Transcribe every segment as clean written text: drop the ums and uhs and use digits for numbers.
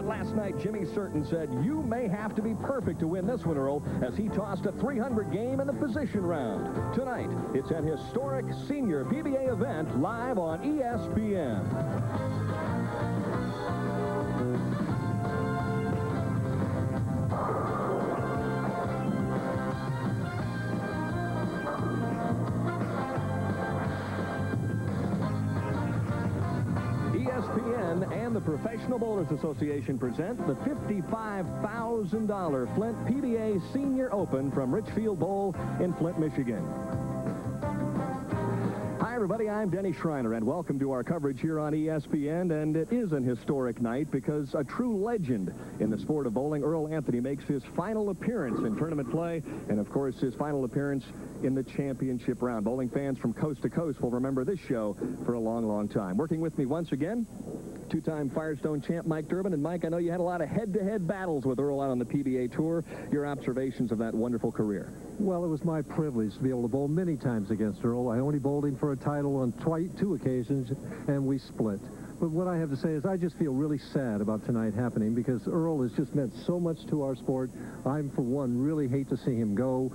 But last night, Jimmy Certain said, you may have to be perfect to win this one, Earl, as he tossed a 300 game in the position round. Tonight, it's an historic senior PBA event live on ESPN. ESPN and the Professional Bowlers Association present the $55,000 Flint PBA Senior Open from Richfield Bowl in Flint, Michigan. Hi, everybody. I'm Denny Schreiner, and welcome to our coverage here on ESPN. And it is an historic night because a true legend in the sport of bowling, Earl Anthony, makes his final appearance in tournament play, and, of course, his final appearance in the championship round. Bowling fans from coast to coast will remember this show for a long, long time. Working with me once again, two-time Firestone champ Mike Durbin. And Mike, I know you had a lot of head-to-head battles with Earl out on the PBA Tour. Your observations of that wonderful career? Well, it was my privilege to be able to bowl many times against Earl. I only bowled him for a title on two occasions, and we split. But what I have to say is I just feel really sad about tonight happening because Earl has just meant so much to our sport. I'm, for one, really hate to see him go.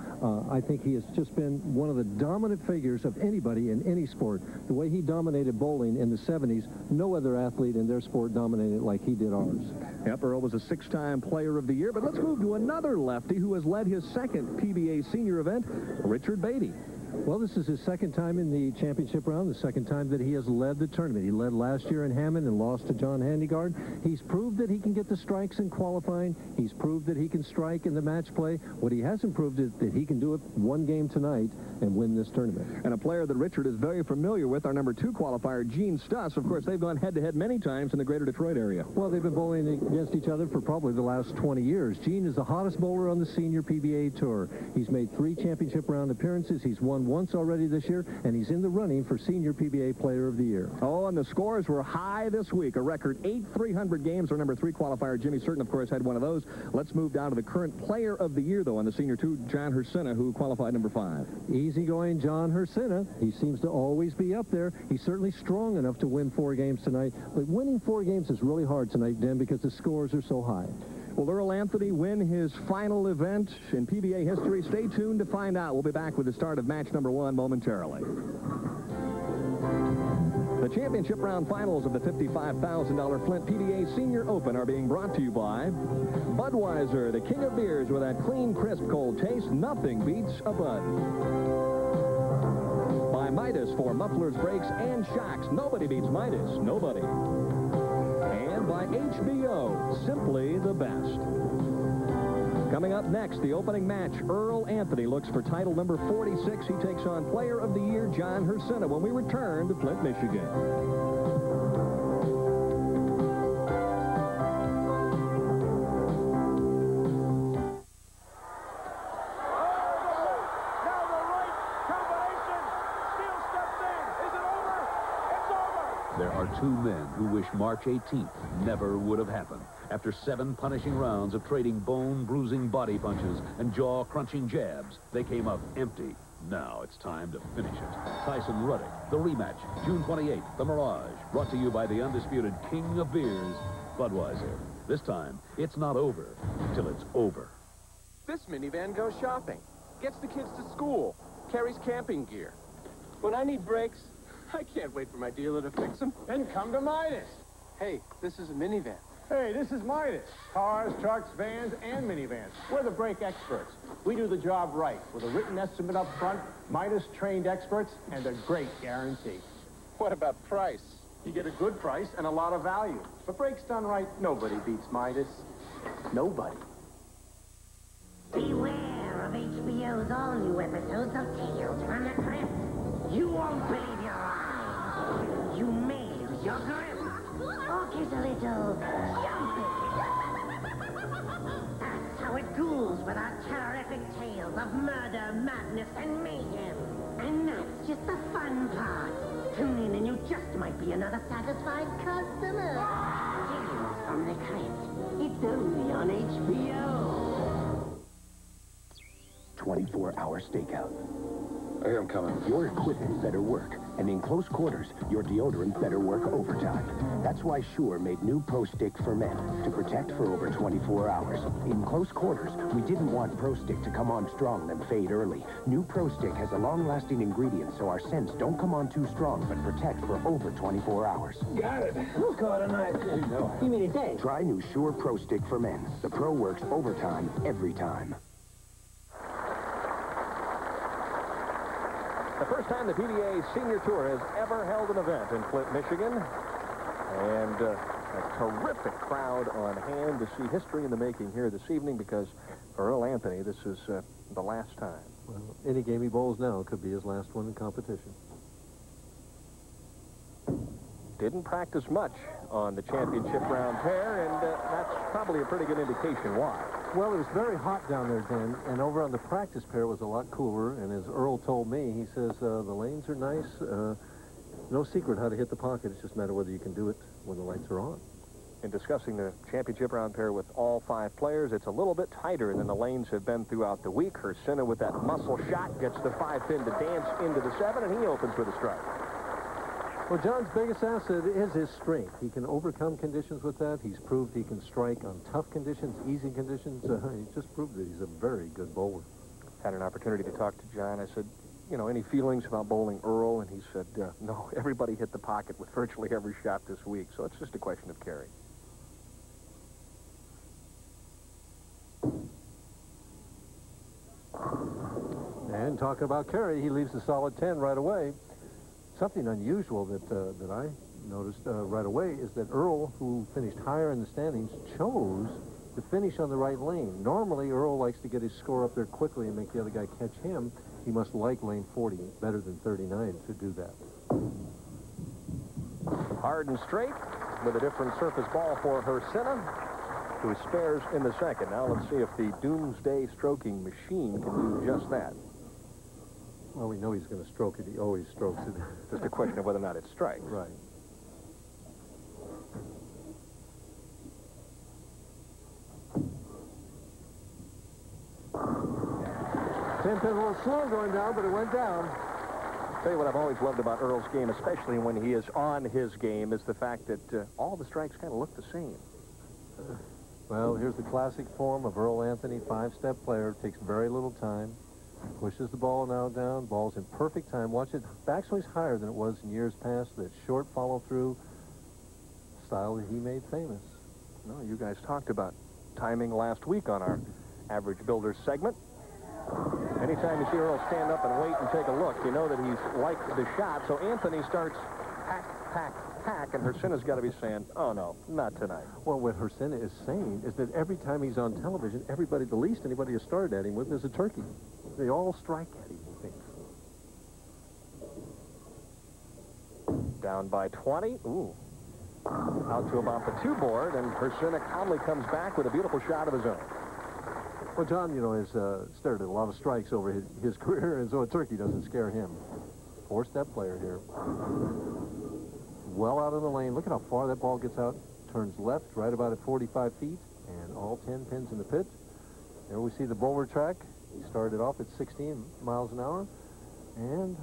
I think he has just been one of the dominant figures of anybody in any sport. The way he dominated bowling in the 70s, no other athlete in their sport dominated like he did ours. Yep, Earl was a six-time Player of the Year. But let's move to another lefty who has led his second PBA senior event, Richard Beatty. Well, this is his second time in the championship round, the second time that he has led the tournament. He led last year in Hammond and lost to John Handegard. He's proved that he can get the strikes in qualifying. He's proved that he can strike in the match play. What he hasn't proved is that he can do it one game tonight and win this tournament. And a player that Richard is very familiar with, our number 2 qualifier, Gene STUS. Of course, they've gone head-to-head many times in the greater Detroit area. Well, they've been bowling against each other for probably the last 20 years. Gene is the hottest bowler on the senior PBA Tour. He's made 3 championship round appearances. He's won once already this year, and he's in the running for Senior PBA Player of the Year. Oh, and the scores were high this week. A record 8 300 games. Our number 3 qualifier, Jimmy Certain, of course, had one of those. Let's move down to the current Player of the Year, though, on the Senior 2, John Hursina, who qualified number 5. Easygoing John Hursina. He seems to always be up there. He's certainly strong enough to win 4 games tonight, but winning 4 games is really hard tonight, Dan, because the scores are so high. Will Earl Anthony win his final event in PBA history? Stay tuned to find out. We'll be back with the start of match number 1 momentarily. The championship round finals of the $55,000 Flint PBA Senior Open are being brought to you by Budweiser, the king of beers with that clean, crisp, cold taste. Nothing beats a Bud. By MIDAS for mufflers, brakes, and shocks. Nobody beats MIDAS. Nobody. And by HBO, simply the best. Coming up next, the opening match, Earl Anthony looks for title number 46. He takes on Player of the Year, John Hursina, when we return to Flint, Michigan. There are 2 men who wish March 18th never would have happened. After 7 punishing rounds of trading bone-bruising body punches and jaw-crunching jabs, they came up empty. Now it's time to finish it. Tyson Ruddick, the rematch, June 28th, the Mirage, brought to you by the undisputed king of beers, Budweiser. This time, it's not over till it's over. This minivan goes shopping, gets the kids to school, carries camping gear. When I need brakes, I can't wait for my dealer to fix them. Then come to Midas. Hey, this is a minivan. Hey, this is Midas. Cars, trucks, vans, and minivans. We're the brake experts. We do the job right with a written estimate up front, Midas-trained experts, and a great guarantee. What about price? You get a good price and a lot of value. But brakes done right, nobody beats Midas. Nobody. Beware of HBO's all-new episodes of Tales from the Crypt. You won't believe your eyes. You may lose your grip. Or get a little jumpy. That's how it goes with our terrific tales of murder, madness, and mayhem. And that's just the fun part. Tune in and you just might be another satisfied customer. Tales from the Crypt. It's only on HBO. 24-hour stakeout. I hear him coming. Your equipment better work. And in close quarters, your deodorant better work overtime. That's why Sure made new Pro Stick for men to protect for over 24 hours. In close quarters, we didn't want Pro Stick to come on strong then fade early. New Pro Stick has a long-lasting ingredient so our scents don't come on too strong but protect for over 24 hours. Got it. We'll call it a night. You mean a day? Try new Sure Pro Stick for men. The Pro works overtime every time. The first time the PBA Senior Tour has ever held an event in Flint, Michigan. And a terrific crowd on hand to see history in the making here this evening because for Earl Anthony, this is the last time. Well, any game he bowls now could be his last one in competition. Didn't practice much on the championship round pair, and that's probably a pretty good indication why. Well, it was very hot down there, Dan, and over on the practice pair it was a lot cooler, and as Earl told me, he says the lanes are nice. No secret how to hit the pocket. It's just a matter of whether you can do it when the lights are on. In discussing the championship round pair with all 5 players, it's a little bit tighter than the lanes have been throughout the week. WRICSINA with that muscle shot gets the 5-pin to dance into the 7, and he opens with a strike. Well, John's biggest asset is his strength. He can overcome conditions with that. He's proved he can strike on tough conditions, easy conditions. He just proved that he's a very good bowler. Had an opportunity to talk to John. I said, you know, any feelings about bowling Earl? And he said, no, everybody hit the pocket with virtually every shot this week, so it's just a question of carry. And talking about carry, he leaves a solid 10 right away. Something unusual that I noticed right away is that Earl, who finished higher in the standings, chose to finish on the right lane. Normally, Earl likes to get his score up there quickly and make the other guy catch him. He must like lane 40 better than 39 to do that. Hard and straight with a different surface ball for WRICSINA, who spares in the second. Now let's see if the doomsday stroking machine can do just that. Well, we know he's going to stroke it. He always strokes it. Just a question of whether or not it strikes. Right. Ten pin a little slow going down, but it went down. I'll tell you what I've always loved about Earl's game, especially when he is on his game, is the fact that all the strikes kind of look the same. Well, here's the classic form of Earl Anthony, 5-step player. Takes very little time. Pushes the ball now down. Ball's in perfect time. Watch it. Backswing's higher than it was in years past. That short follow-through style that he made famous. No, you guys talked about timing last week on our Average Builders segment. Anytime you see Earl stand up and wait and take a look, you know that he's liked the shot. So Anthony starts pack, pack, pack, and WRICSINA's got to be saying, oh, no, not tonight. Well, what WRICSINA is saying is that every time he's on television, everybody, the least anybody has started at him with is a turkey. They all strike at him, he thinks. Down by 20. Ooh. Out to about the 2 board, and WRICSINA calmly comes back with a beautiful shot of his own. Well, John, you know, has stared at a lot of strikes over his career, and so a turkey doesn't scare him. 4-step player here. Well out of the lane. Look at how far that ball gets out. Turns left right about at 45 feet, and all 10 pins in the pit. There we see the bowler track. He started off at 16 miles an hour and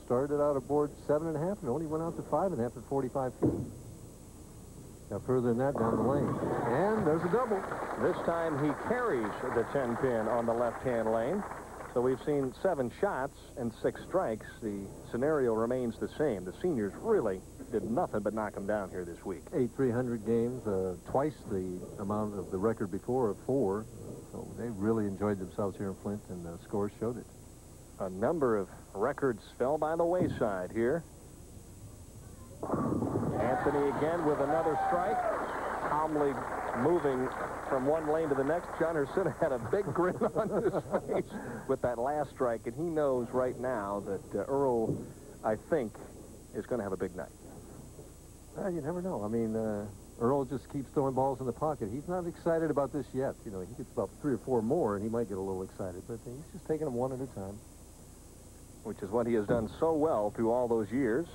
started out aboard 7.5 and only went out to 5.5 at 45 feet. Now further than that down the lane. And there's a double. This time he carries the 10 pin on the left-hand lane. So we've seen 7 shots and 6 strikes. The scenario remains the same. The seniors really did nothing but knock him down here this week. 8 300 games, twice the amount of the record before of 4. So they really enjoyed themselves here in Flint, and the scores showed it. A number of records fell by the wayside here. Anthony again with another strike, calmly moving from one lane to the next. John WRICSINA had a big grin on his face with that last strike, and he knows right now that Earl, I think, is going to have a big night. Well, you never know. I mean, Earl just keeps throwing balls in the pocket. He's not excited about this yet. You know, he gets about 3 or 4 more, and he might get a little excited, but he's just taking them one at a time. Which is what he has done so well through all those years.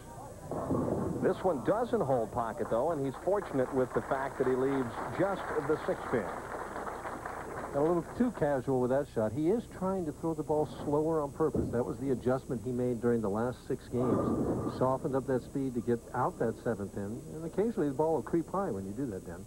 This one doesn't hold pocket, though, and he's fortunate with the fact that he leaves just the 6 pin. Got a little too casual with that shot. He is trying to throw the ball slower on purpose. That was the adjustment he made during the last 6 games. He softened up that speed to get out that 7th pin, and occasionally the ball will creep high when you do that, Dan.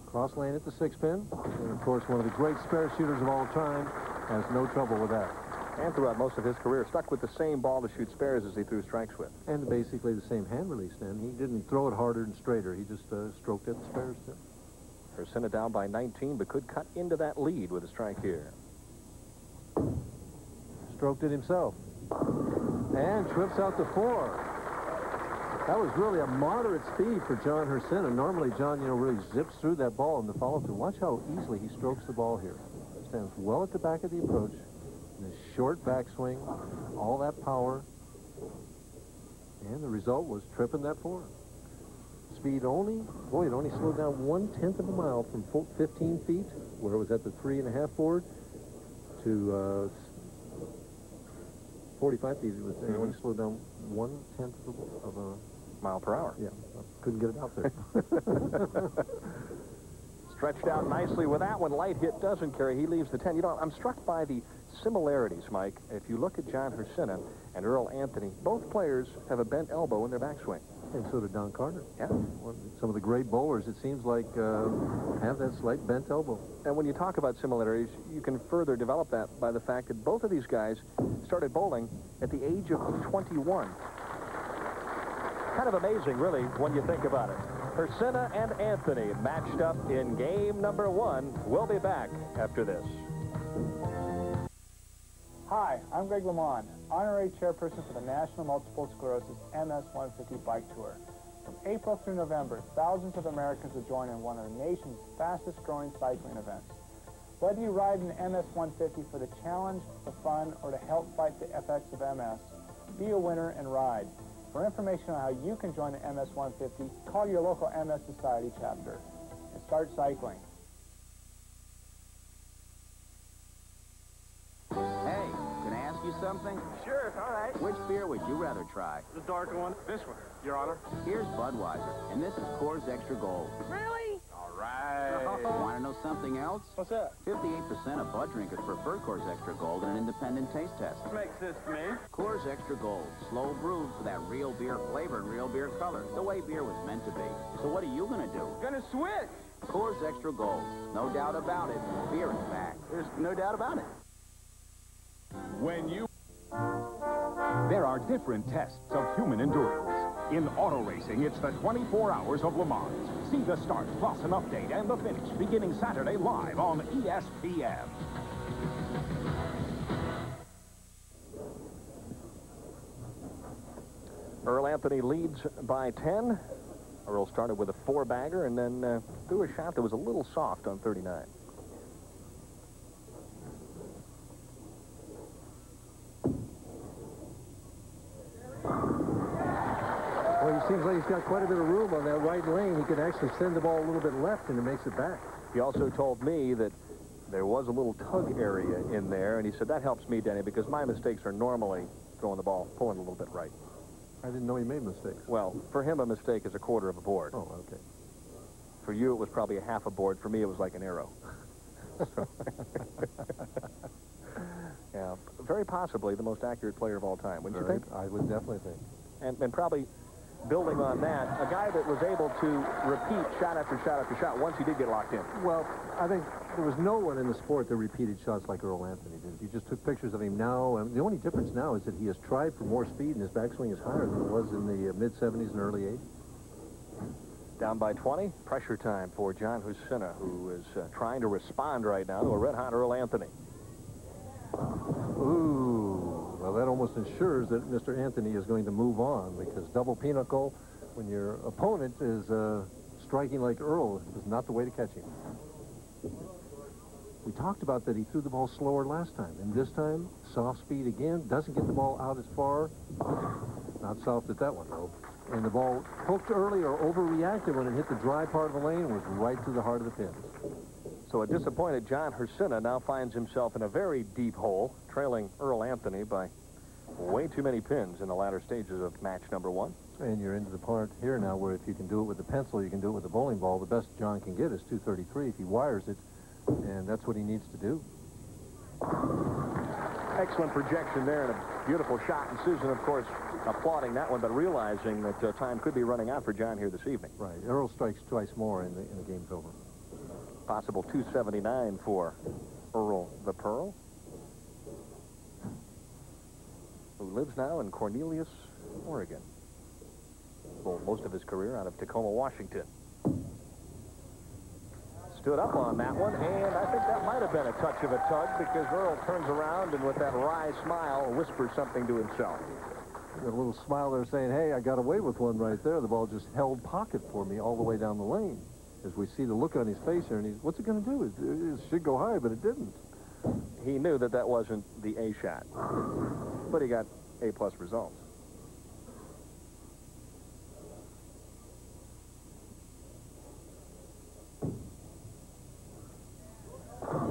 Cross lane at the 6th pin, and of course one of the great spare shooters of all time has no trouble with that. And throughout most of his career, stuck with the same ball to shoot spares as he threw strikes with. And basically the same hand release, then. He didn't throw it harder and straighter. He just stroked it the spares, too. WRICSINA down by 19, but could cut into that lead with a strike here. Stroked it himself. And trips out the 4. That was really a moderate speed for John WRICSINA. Normally, John, really zips through that ball in the follow-through. Watch how easily he strokes the ball here. Stands well at the back of the approach. And a short backswing, all that power, and the result was tripping that 4. Speed only, boy, it only slowed down 1/10 of a mile from 15 feet, where it was at the 3.5 board, to 45 feet. It only slowed down 1/10 of a mile per hour. Yeah, couldn't get it out there. Stretched out nicely with that one. Light hit doesn't carry. He leaves the 10. You know, I'm struck by the similarities, Mike. If you look at John WRICSINA and Earl Anthony, both players have a bent elbow in their backswing. And so did Don Carter. Yeah. Some of the great bowlers, it seems like, have that slight bent elbow. And when you talk about similarities, you can further develop that by the fact that both of these guys started bowling at the age of 21. Kind of amazing, really, when you think about it. WRICSINA and Anthony matched up in game number 1. We'll be back after this. Hi, I'm Greg LeMond, honorary chairperson for the National Multiple Sclerosis MS 150 Bike Tour. From April through November, thousands of Americans will join in one of the nation's fastest growing cycling events. Whether you ride an MS 150 for the challenge, the fun, or to help fight the effects of MS, be a winner and ride. For information on how you can join the MS 150, call your local MS Society chapter and start cycling. Hey, can I ask you something? Sure, all right. Which beer would you rather try? The darker one. This one, Your Honor. Here's Budweiser, and this is Coors Extra Gold. Really? All right. Want to know something else? What's that? 58% of Bud drinkers prefer Coors Extra Gold in an independent taste test. Makes sense to me. Coors Extra Gold, slow brewed for that real beer flavor and real beer color, the way beer was meant to be. So what are you going to do? Gonna switch. Coors Extra Gold, no doubt about it, beer is back. There's no doubt about it. There are different tests of human endurance. In auto racing, it's the 24 hours of Le Mans. See the start, plus an update and the finish, beginning Saturday live on ESPN. Earl Anthony leads by 10. Earl started with a 4-bagger and then threw a shot that was a little soft on 39. Well, he seems like he's got quite a bit of room on that right lane. He could actually send the ball a little bit left, and it makes it back. He also told me that there was a little tug area in there, and he said, that helps me, Denny, because my mistakes are normally throwing the ball, pulling a little bit right. I didn't know he made mistakes. Well, for him, a mistake is a quarter of a board. Oh, okay. For you, it was probably a half a board. For me, it was like an arrow. Yeah, very possibly the most accurate player of all time, wouldn't you think? I would definitely think. And probably building on that, a guy that was able to repeat shot after shot after shot once he did get locked in. Well, I think there was no one in the sport that repeated shots like Earl Anthony did. You just took pictures of him now, and the only difference now is that he has tried for more speed, and his backswing is higher than it was in the mid-70s and early 80s. Down by 20, pressure time for John WRICSINA, who is trying to respond right now to a red-hot Earl Anthony. Ooh, well, that almost ensures that Mr. Anthony is going to move on, because double pinnacle, when your opponent is striking like Earl, is not the way to catch him. We talked about that he threw the ball slower last time, and this time, soft speed again, doesn't get the ball out as far. Not soft at that one, though. And the ball hooked early or overreacted when it hit the dry part of the lane and was right through the heart of the pins. So a disappointed John WRICSINA now finds himself in a very deep hole, trailing Earl Anthony by way too many pins in the latter stages of match number 1. And you're into the part here now where if you can do it with the pencil, you can do it with the bowling ball. The best John can get is 233 if he wires it, and that's what he needs to do. Excellent projection there and a beautiful shot. And Susan, of course, applauding that one, but realizing that time could be running out for John here this evening. Right. Earl strikes twice more and the game's over. Possible 279 for Earl the Pearl, who lives now in Cornelius, Oregon. Bowled most of his career out of Tacoma, Washington. Stood up on that one, and I think that might have been a touch of a tug because Earl turns around and with that wry smile whispers something to himself. Got a little smile there saying, hey, I got away with one right there. The ball just held pocket for me all the way down the lane. As we see the look on his face here, and he's, what's it going to do? It should go high, but it didn't. He knew that that wasn't the A shot, but he got A-plus results.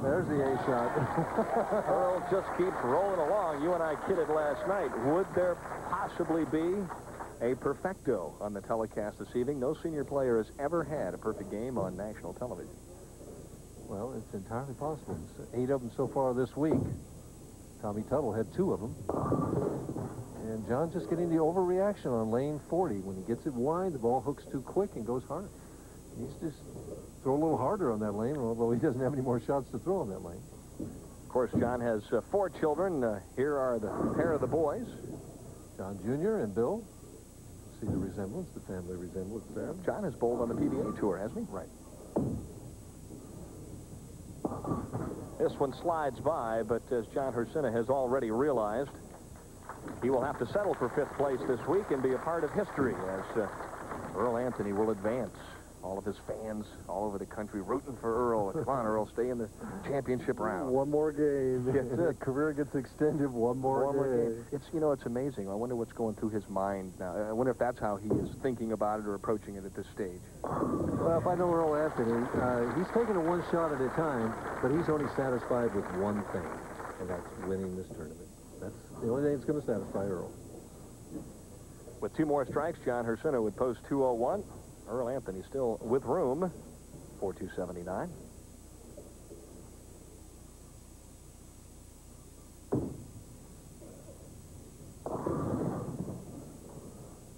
There's the A shot. Earl just keeps rolling along. You and I kidded last night. Would there possibly be a perfecto on the telecast this evening? No senior player has ever had a perfect game on national television. Well, it's entirely possible. 8 of them so far this week. Tommy Tuttle had 2 of them. And John just getting the overreaction on lane 40. When he gets it wide, the ball hooks too quick and goes hard. He needs to just throw a little harder on that lane, although he doesn't have any more shots to throw on that lane. Of course, John has 4 children. Here are the pair of the boys. John Jr. and Bill. See the resemblance, the family resemblance there. John has bowled on the PBA tour, hasn't he? Right. This one slides by, but as John Hrsina has already realized, he will have to settle for 5th place this week and be a part of history as Earl Anthony will advance. All of his fans all over the country rooting for Earl. Come on, Earl, stay in the championship round. One more game. The career gets extended. One more game. It's, you know, it's amazing. I wonder what's going through his mind now. I wonder if that's how he is thinking about it or approaching it at this stage. Well, if I know Earl Anthony, he's taking it one shot at a time, but he's only satisfied with one thing, and that's winning this tournament. That's the only thing that's going to satisfy Earl. With 2 more strikes, John Hrsina would post 201. Earl Anthony still with room for 279.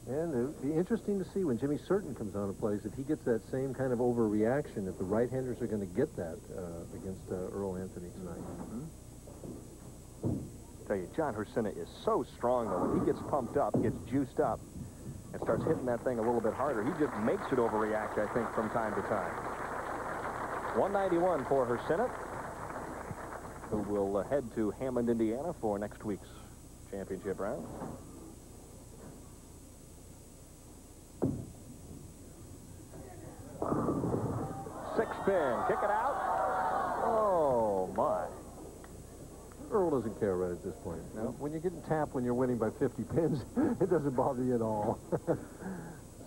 And it'd be interesting to see when Jimmy Certain comes on and plays if he gets that same kind of overreaction, if the right-handers are going to get that against Earl Anthony tonight. Tell you, John Hrsina is so strong, though. When he gets pumped up, gets juiced up, and starts hitting that thing a little bit harder, he just makes it overreact, I think, from time to time. 191 for Hrsina, who will head to Hammond, Indiana for next week's championship round. Six spin, kick it out. Oh, my. Earl doesn't care right at this point. No. When you're getting tapped when you're winning by 50 pins, it doesn't bother you at all.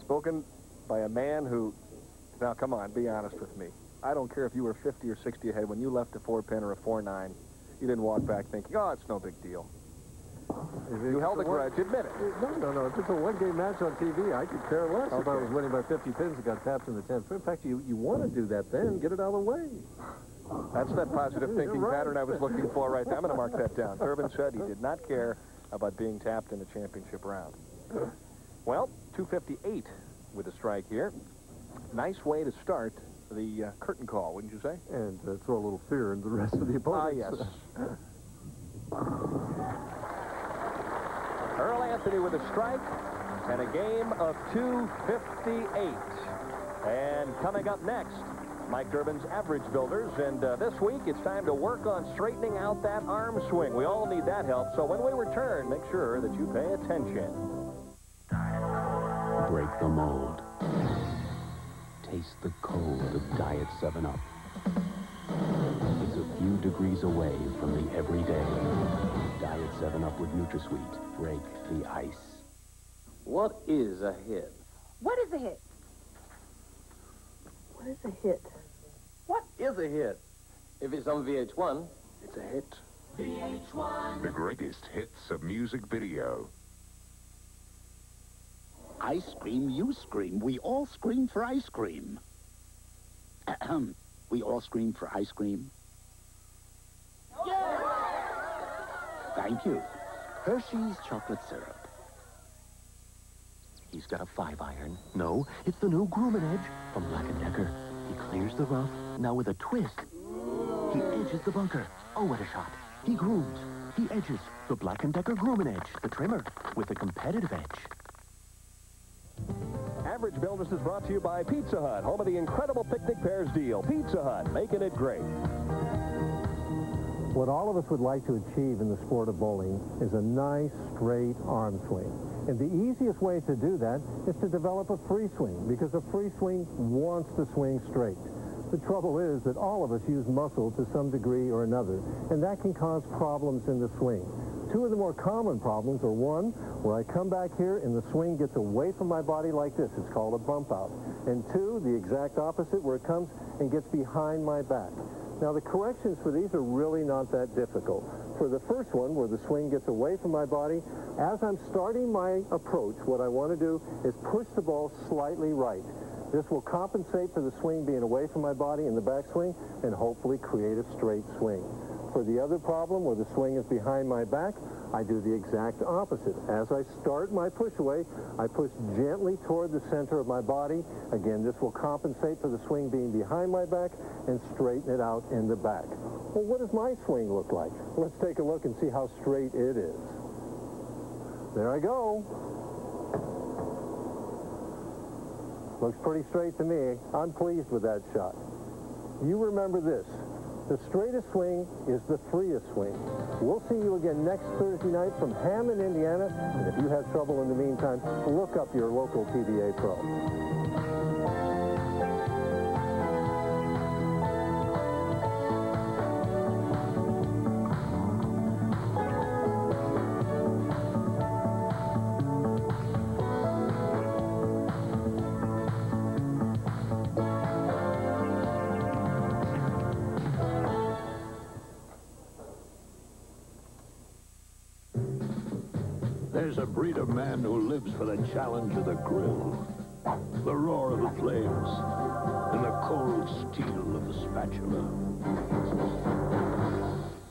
Spoken by a man who, now come on, be honest with me. I don't care if you were 50 or 60 ahead. When you left a 4-pin or a 4-9, you didn't walk back thinking, oh, it's no big deal. You held a grudge, admit it. No. If it's a one-game match on TV, I could care less if I was winning by 50 pins and got tapped in the 10th. In fact, you want to do that then. Get it out of the way. That's that positive thinking pattern I was looking for right there. I'm going to mark that down. Irvin said he did not care about being tapped in the championship round. Well, 258 with a strike here. Nice way to start the curtain call, wouldn't you say? And throw a little fear into the rest of the opponents. Ah, yes. Earl Anthony with a strike and a game of 258. And coming up next, Mike Durbin's Average Builders, and this week it's time to work on straightening out that arm swing. We all need that help, so when we return, make sure that you pay attention. Break the mold. Taste the cold of Diet 7-Up. It's a few degrees away from the everyday. Diet 7-Up with NutraSweet. Break the ice. What is a hit? What is a hit? What is a hit? What is a hit? If it's on VH1, it's a hit. VH1. The greatest hits of music video. I scream, you scream. We all scream for ice cream. Ahem. We all scream for ice cream. Yeah. Thank you. Hershey's chocolate syrup. He's got a 5-iron. No, it's the new Grooming Edge from Black & Decker. He clears the rough. Now with a twist, he edges the bunker. Oh, what a shot. He grooms. He edges. The Black & Decker Grooming Edge, the trimmer, with a competitive edge. Average Builders is brought to you by Pizza Hut, home of the incredible picnic pairs deal. Pizza Hut, making it great. What all of us would like to achieve in the sport of bowling is a nice, straight arm swing. And the easiest way to do that is to develop a free swing, because a free swing wants to swing straight. The trouble is that all of us use muscle to some degree or another, and that can cause problems in the swing. Two of the more common problems are, one, where I come back here and the swing gets away from my body like this. It's called a bump out. And two, the exact opposite, where it comes and gets behind my back. Now, the corrections for these are really not that difficult. For the first one, where the swing gets away from my body, as I'm starting my approach, what I want to do is push the ball slightly right. This will compensate for the swing being away from my body in the backswing and hopefully create a straight swing. For the other problem, where the swing is behind my back, I do the exact opposite. As I start my push away, I push gently toward the center of my body. Again, this will compensate for the swing being behind my back and straighten it out in the back. Well, what does my swing look like? Let's take a look and see how straight it is. There I go. Looks pretty straight to me. I'm pleased with that shot. You remember this. The straightest swing is the freest swing. We'll see you again next Thursday night from Hammond, Indiana. And if you have trouble in the meantime, look up your local PBA pro. There's a breed of man who lives for the challenge of the grill, the roar of the flames, and the cold steel of the spatula.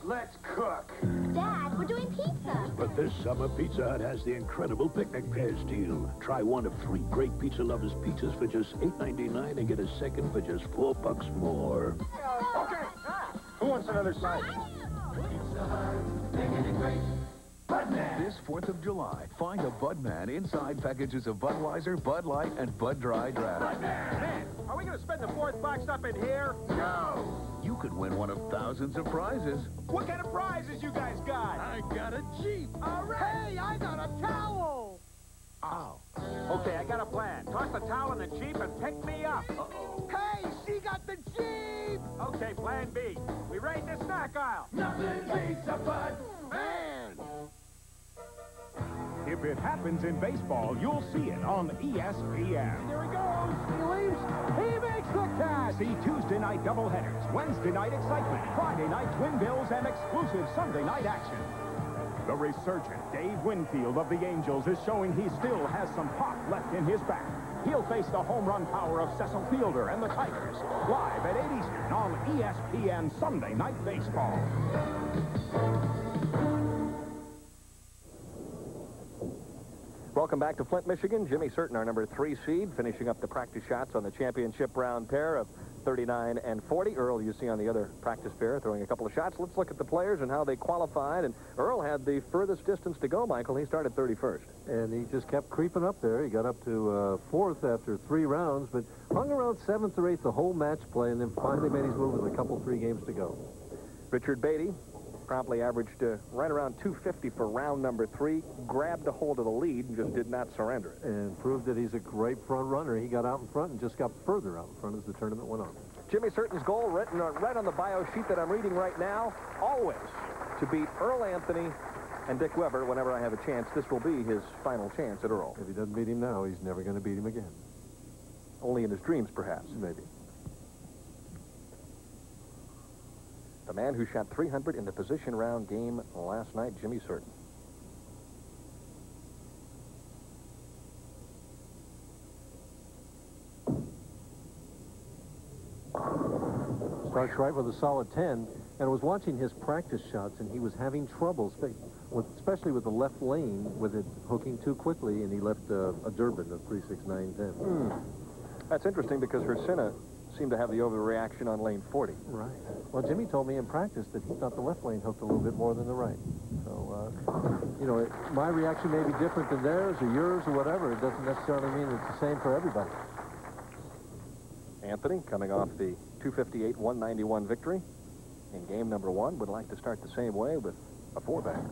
Let's cook. Dad, we're doing pizza. But this summer, Pizza Hut has the incredible picnic pairs deal. Try one of 3 great Pizza Lovers pizzas for just $8.99 and get a second for just $4 more. Okay. Who wants another side? Pizza Hut, making it great. This 4th of July, find a Budman inside packages of Budweiser, Bud Light, and Bud Dry Draft. Man, are we going to spend the 4th box up in here? No! You could win one of thousands of prizes. What kind of prizes you guys got? I got a Jeep. All right. Hey, I got a towel. Oh. Okay, I got a plan. Toss the towel in the Jeep and pick me up. Uh-oh. Hey, she got the Jeep! Okay, plan B. We raid the snack aisle. Nothing beats a Bud Man! If it happens in baseball, you'll see it on ESPN. There he goes. He leaps. He makes the catch. See Tuesday night doubleheaders, Wednesday night excitement, Friday night twin bills, and exclusive Sunday night action. The resurgent Dave Winfield of the Angels is showing he still has some pop left in his back. He'll face the home run power of Cecil Fielder and the Tigers. Live at 8 Eastern on ESPN Sunday Night Baseball. Welcome back to Flint, Michigan. Jimmy Certain, our number 3 seed, finishing up the practice shots on the championship round pair of 39 and 40. Earl, you see on the other practice pair, throwing a couple of shots. Let's look at the players and how they qualified. And Earl had the furthest distance to go, Michael. He started 31st. And he just kept creeping up there. He got up to 4th after 3 rounds, but hung around 7th or 8th the whole match play, and then finally made his move with a couple, 3 games to go. Richard Beatty promptly averaged right around 250 for round number 3, grabbed a hold of the lead and just did not surrender it. And proved that he's a great front runner. He got out in front and just got further out in front as the tournament went on. Jimmy Certain's goal, written right on the bio sheet that I'm reading right now, always to beat Earl Anthony and Dick Weber whenever I have a chance. This will be his final chance at Earl. If he doesn't beat him now, he's never going to beat him again. Only in his dreams, perhaps. Maybe. The man who shot 300 in the position round game last night, Jimmy Certain. Starts right with a solid 10, and I was watching his practice shots, and he was having trouble, especially with the left lane, with it hooking too quickly, and he left a Durbin of 3.6910. That's interesting because WRICSINA seemed to have the overreaction on lane 40. Right. Well, Jimmy told me in practice that he thought the left lane hooked a little bit more than the right. So, you know, my reaction may be different than theirs or yours or whatever. It doesn't necessarily mean it's the same for everybody. Anthony, coming off the 258-191 victory in game number 1, would like to start the same way with a 4-bagger.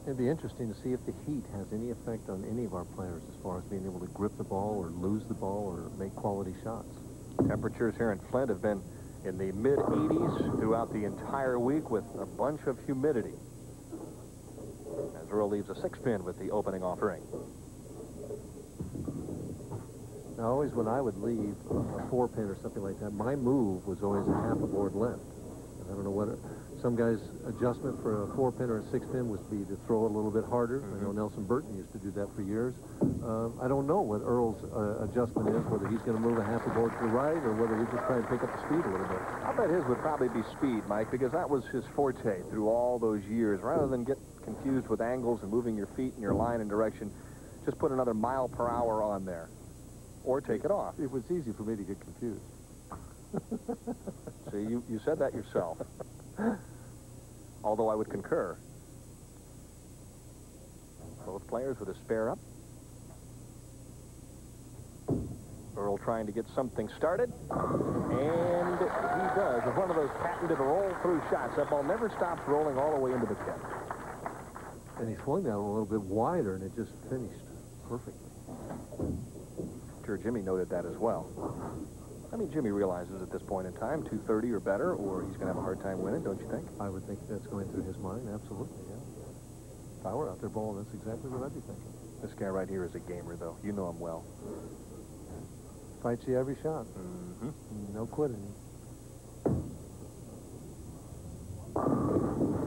It'd be interesting to see if the heat has any effect on any of our players as far as being able to grip the ball or lose the ball or make quality shots. Temperatures here in Flint have been in the mid-80s throughout the entire week with a bunch of humidity. As Earl leaves a 6-pin with the opening offering. Now, always when I would leave a 4-pin or something like that, my move was always a half a board left. I don't know what some guys' adjustment for a 4-pin or a 6-pin would be to throw it a little bit harder. I know Nelson Burton used to do that for years. I don't know what Earl's adjustment is, whether he's going to move a half a board to the right or whether he's just trying to pick up the speed a little bit. I bet his would probably be speed, Mike, because that was his forte through all those years. Rather than get confused with angles and moving your feet and your line and direction, just put another mile per hour on there. Or take it off. It was easy for me to get confused. See, you said that yourself. Although I would concur. Both players with a spare up. Earl trying to get something started. And he does. With one of those patented roll-through shots. That ball never stops rolling all the way into the pit. And he swung that a little bit wider, and it just finished perfectly. Sure, Jimmy noted that as well. I mean, Jimmy realizes at this point in time, 230 or better, or he's going to have a hard time winning, don't you think? I would think that's going through his mind, absolutely, yeah. If I were out there bowling, that's exactly what I'd be thinking. This guy right here is a gamer, though. You know him well. Fights you every shot. No quitting.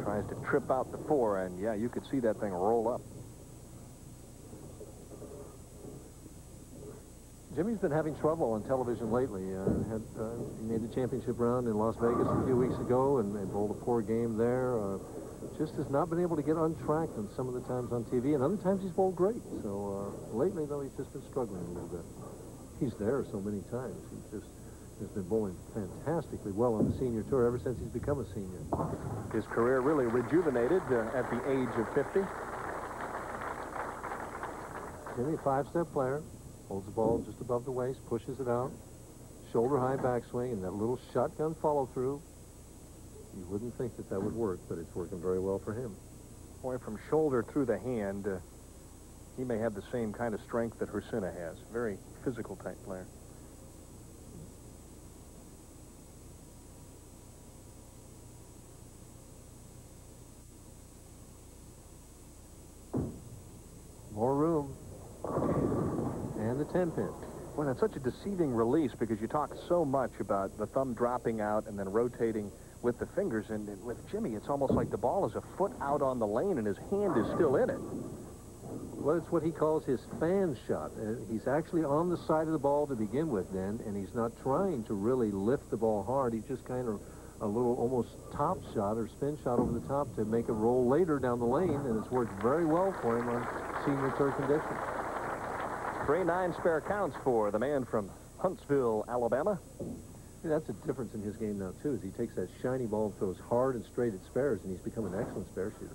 Tries to trip out the 4, and yeah, you could see that thing roll up. Jimmy's been having trouble on television lately. He made the championship round in Las Vegas a few weeks ago and bowled a poor game there. Just has not been able to get untracked on some of the times on TV, and other times he's bowled great. So lately, though, he's just been struggling a little bit. He's there so many times. He just has been bowling fantastically well on the senior tour ever since he's become a senior. His career really rejuvenated at the age of 50. Jimmy, a 5-step player. Holds the ball just above the waist, pushes it out, shoulder-high backswing, and that little shotgun follow-through. You wouldn't think that would work, but it's working very well for him. Boy, from shoulder through the hand, he may have the same kind of strength that WRICSINA has. Very physical-type player. More room. And the 10-pin. Well, that's such a deceiving release because you talk so much about the thumb dropping out and then rotating with the fingers. And with Jimmy, it's almost like the ball is a foot out on the lane and his hand is still in it. Well, it's what he calls his fan shot. He's actually on the side of the ball to begin with then, and he's not trying to really lift the ball hard. He's just kind of a little almost top shot or spin shot over the top to make it roll later down the lane, and it's worked very well for him on senior tour conditions. 3 9 spare counts for the man from Huntsville, Alabama. See, that's a difference in his game now, too, is he takes that shiny ball and throws hard and straight at spares, and he's become an excellent spare shooter.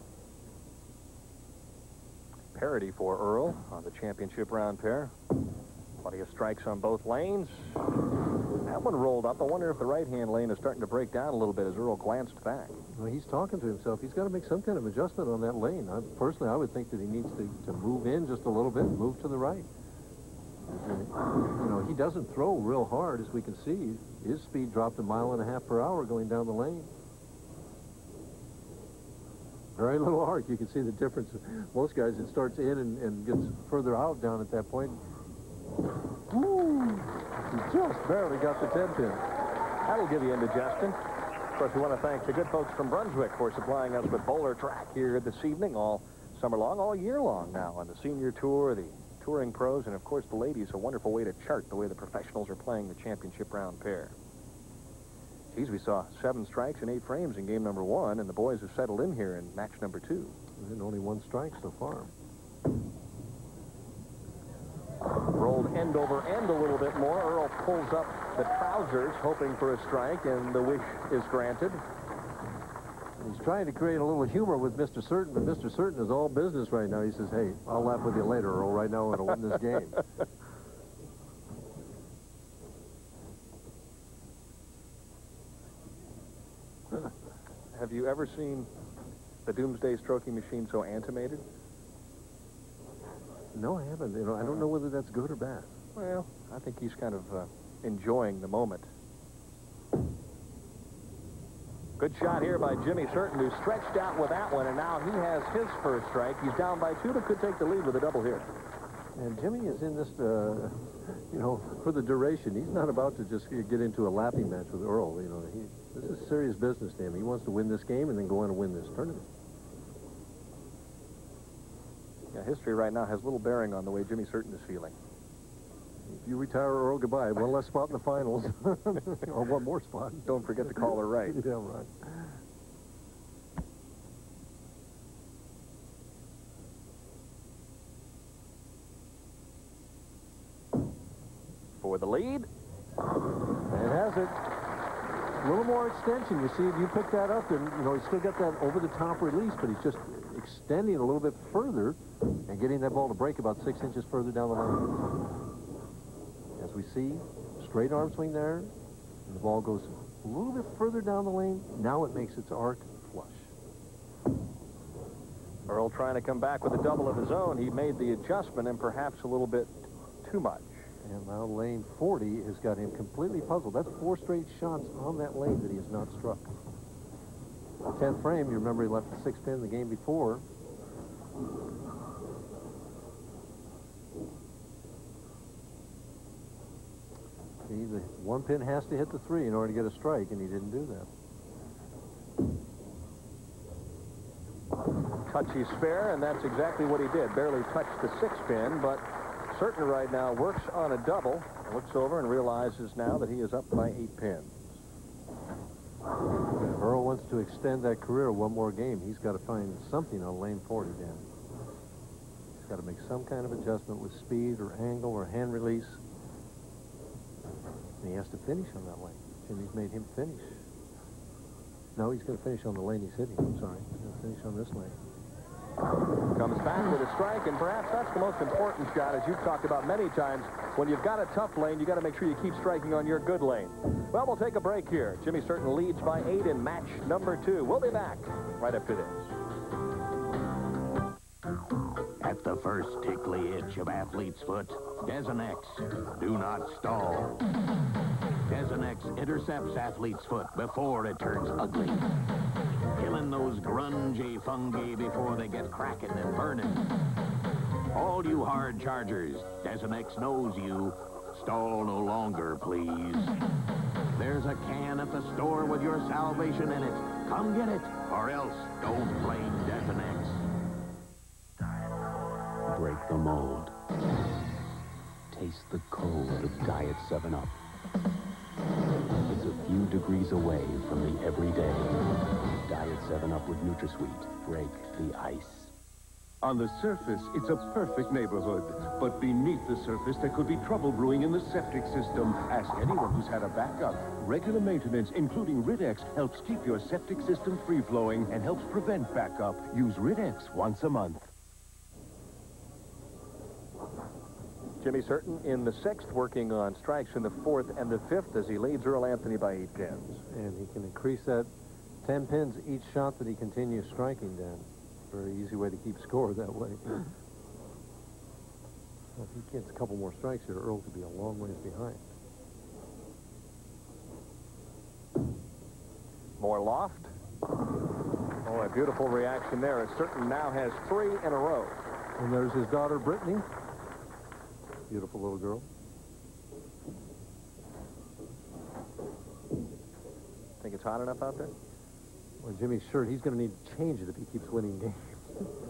Parity for Earl on the championship round pair. Plenty of strikes on both lanes. That one rolled up. I wonder if the right-hand lane is starting to break down a little bit as Earl glanced back. Well, he's talking to himself. He's got to make some kind of adjustment on that lane. Personally, I would think that he needs to move in just a little bit and move to the right. You know, he doesn't throw real hard, as we can see. His speed dropped 1.5 miles per hour going down the lane. Very little arc. You can see the difference. Most guys, it starts in and gets further out down at that point. Ooh, he just barely got the 10-pin. That'll give you indigestion. Of course, we want to thank the good folks from Brunswick for supplying us with bowler track here this evening, all summer long, all year long now on the senior tour, the touring pros, and of course the ladies. A wonderful way to chart the way the professionals are playing the championship round pair. Geez, we saw 7 strikes and 8 frames in game number 1, and the boys have settled in here in match number 2. And only 1 strike so far. Rolled end over end a little bit more. Earl pulls up the trousers, hoping for a strike, and the wish is granted. He's trying to create a little humor with Mr. Certain, but Mr. Certain is all business right now. He says, hey, I'll laugh with you later, Earl. Right now, I'm going to win this game. Have you ever seen the Doomsday Stroking Machine so animated? No, I haven't. You know, I don't know whether that's good or bad. Well, I think he's kind of enjoying the moment. Good shot here by Jimmy Certain, who stretched out with that one, and now he has his first strike. He's down by 2, but could take the lead with a double here. And Jimmy is in this, you know, for the duration. He's not about to just get into a laughing match with Earl. You know, this is serious business to him. He wants to win this game and then go on and win this tournament. Yeah, history right now has little bearing on the way Jimmy Certain is feeling. If you retire, Earl, goodbye. One less spot in the finals. Or one more spot. Don't forget to call her right. Yeah, right. For the lead. It has it. A little more extension. You see, you pick that up, and, you know, he's still got that over-the-top release, but he's just extending it a little bit further and getting that ball to break about 6 inches further down the line. As we see, straight arm swing there, and the ball goes a little bit further down the lane. Now it makes its arc flush. Earl trying to come back with a double of his own. He made the adjustment and perhaps a little bit too much. And now lane 40 has got him completely puzzled. That's 4 straight shots on that lane that he has not struck. 10th frame, you remember he left the 6 pin the game before. See, the 1 pin has to hit the 3 in order to get a strike, and he didn't do that. Touchy spare, and that's exactly what he did. Barely touched the 6 pin, but Certain right now works on a double, looks over and realizes now that he is up by 8 pins. If Earl wants to extend that career 1 more game, he's got to find something on lane 40, Dan. He's got to make some kind of adjustment with speed or angle or hand release. And he has to finish on that lane. Jimmy's made him finish. No, he's going to finish on the lane he's hitting. I'm sorry. He's going to finish on this lane. Comes back with a strike, and perhaps that's the most important shot, as you've talked about many times. When you've got a tough lane, you've got to make sure you keep striking on your good lane. Well, we'll take a break here. Jimmy Certain leads by 8 in match number 2. We'll be back right after this. At the first tickly itch of athlete's foot, Desonex, do not stall. Desonex intercepts athlete's foot before it turns ugly, killing those grungy fungi before they get cracking and burning. All you hard chargers, Desonex knows you. Stall no longer, please. There's a can at the store with your salvation in it. Come get it, or else don't blame Desonex. Break the mold. Taste the code of Diet 7-Up. It's a few degrees away from the everyday. Diet 7-Up with NutraSweet. Break the ice. On the surface, it's a perfect neighborhood. But beneath the surface, there could be trouble brewing in the septic system. Ask anyone who's had a backup. Regular maintenance, including Ridex, helps keep your septic system free-flowing and helps prevent backup. Use Ridex once a month. Jimmy Certain in the 6th, working on strikes in the 4th and the 5th as he leads Earl Anthony by 8 pins. And he can increase that 10 pins each shot that he continues striking, Dan. Very easy way to keep score that way. If he gets a couple more strikes here, Earl could be a long ways behind. More loft. Oh, a beautiful reaction there, as Certain now has 3 in a row. And there's his daughter, Brittany. Beautiful little girl. Think it's hot enough out there? Well, Jimmy's sure he's going to need to change it if he keeps winning games.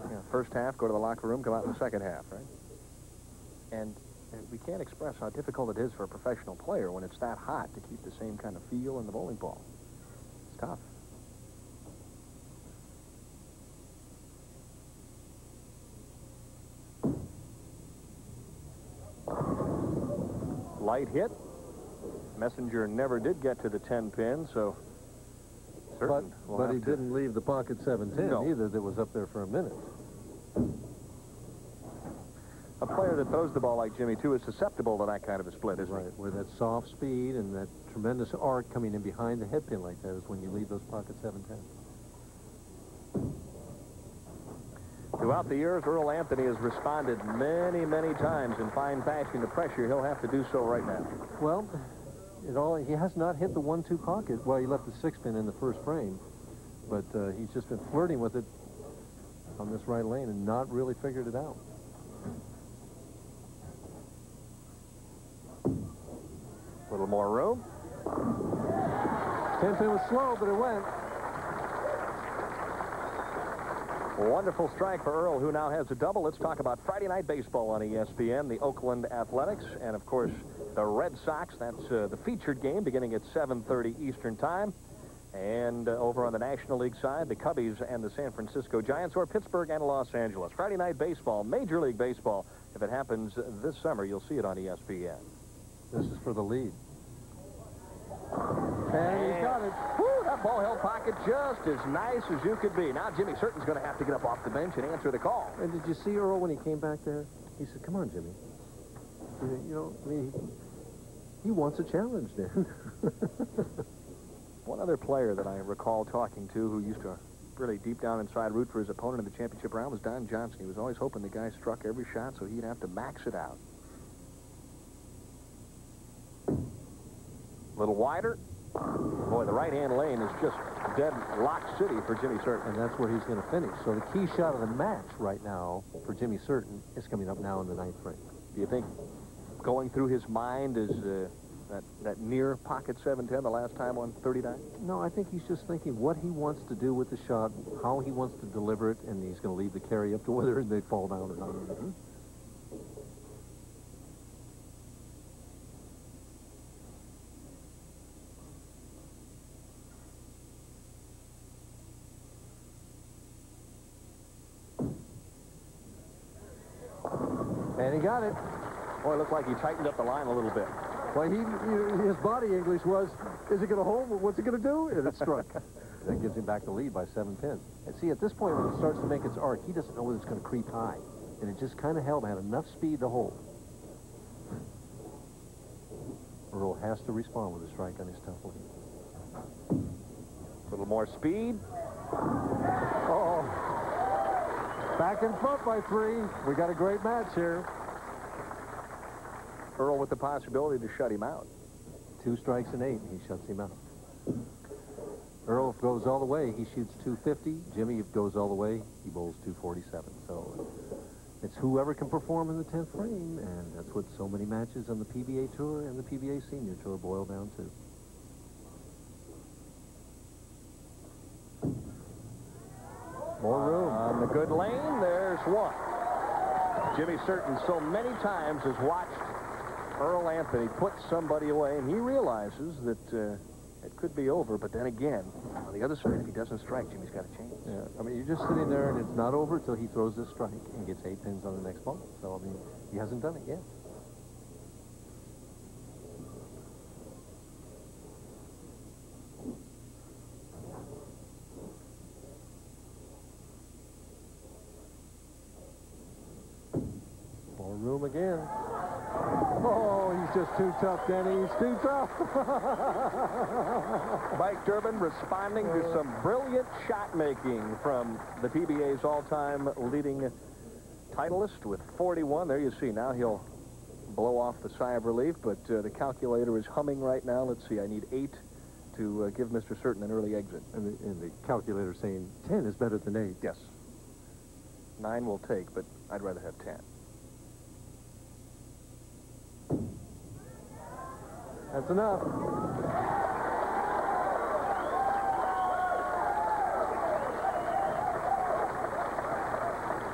Yeah, first half, go to the locker room, come out in the second half, right? And we can't express how difficult it is for a professional player when it's that hot to keep the same kind of feel in the bowling ball. tough. Light hit. Messenger never did get to the 10 pin, so certain. But he didn't leave the pocket 710 either. That was up there for a minute. A player that throws the ball like Jimmy, too, is susceptible to that kind of a split, isn't he? Right, where that soft speed and that tremendous arc coming in behind the head pin like that is when you leave those pocket 710. Throughout the years, Earl Anthony has responded many, many times in fine fashion to pressure. He'll have to do so right now. Well, he has not hit the 1-2 pocket. Well, he left the 6-pin in the first frame, but he's just been flirting with it on this right lane and not really figured it out. A little more room. 10-pin was slow, but it went. Wonderful strike for Earl, who now has a double. Let's talk about Friday Night Baseball on ESPN, the Oakland Athletics, and, of course, the Red Sox. That's the featured game beginning at 7:30 Eastern Time. And over on the National League side, the Cubbies and the San Francisco Giants, or Pittsburgh and Los Angeles. Friday Night Baseball, Major League Baseball. If it happens this summer, you'll see it on ESPN. This is for the lead. And he's got it. Whew, that ball held pocket just as nice as you could be. Now Jimmy Certon's going to have to get up off the bench and answer the call. And did you see Earl when he came back there? He said, "Come on, Jimmy." You know, I mean, he wants a challenge then. One other player that I recall talking to who used to really deep down inside root for his opponent in the championship round was Don Johnson. He was always hoping the guy struck every shot so he'd have to max it out. A little wider. Boy, the right-hand lane is just dead lock city for Jimmy Certon. And that's where he's going to finish. So the key shot of the match right now for Jimmy Certon is coming up now in the 9th frame. Do you think going through his mind is that near pocket 710 the last time on 39? No, I think he's just thinking what he wants to do with the shot, how he wants to deliver it, and he's going to leave the carry up to whether they fall down or not. Mm-hmm. And he got it. Boy, it looked like he tightened up the line a little bit. Well, his body English was, is it going to hold? What's it going to do? And it struck. That gives him back the lead by 7 pins. And see, at this point, when it starts to make its arc, he doesn't know whether it's going to creep high. And it just kind of held, had enough speed to hold. Earl has to respond with a strike on his tough lead. A little more speed. Uh-oh. Back in front by 3. We got a great match here. Earl with the possibility to shut him out. 2 strikes and 8, and he shuts him out. Earl goes all the way, he shoots 250. Jimmy goes all the way, he bowls 247. So it's whoever can perform in the 10th frame, and that's what so many matches on the PBA Tour and the PBA Senior Tour boil down to. More room. On the good lane, there's one. Jimmy Certon so many times has watched Earl Anthony put somebody away, and he realizes that it could be over, but then again, on the other side, if he doesn't strike, Jimmy's got a chance. Yeah, I mean, you're just sitting there, and it's not over until he throws this strike and gets 8 pins on the next ball. So, I mean, he hasn't done it yet. More room again. Oh, he's just too tough, Denny. He's too tough. Mike Durbin responding to some brilliant shot making from the PBA's all-time leading titleist with 41. There you see. Now he'll blow off the sigh of relief, but the calculator is humming right now. Let's see. I need 8 to give Mr. Certon an early exit. And the calculator saying 10 is better than 8. Yes. 9 will take, but I'd rather have 10. That's enough.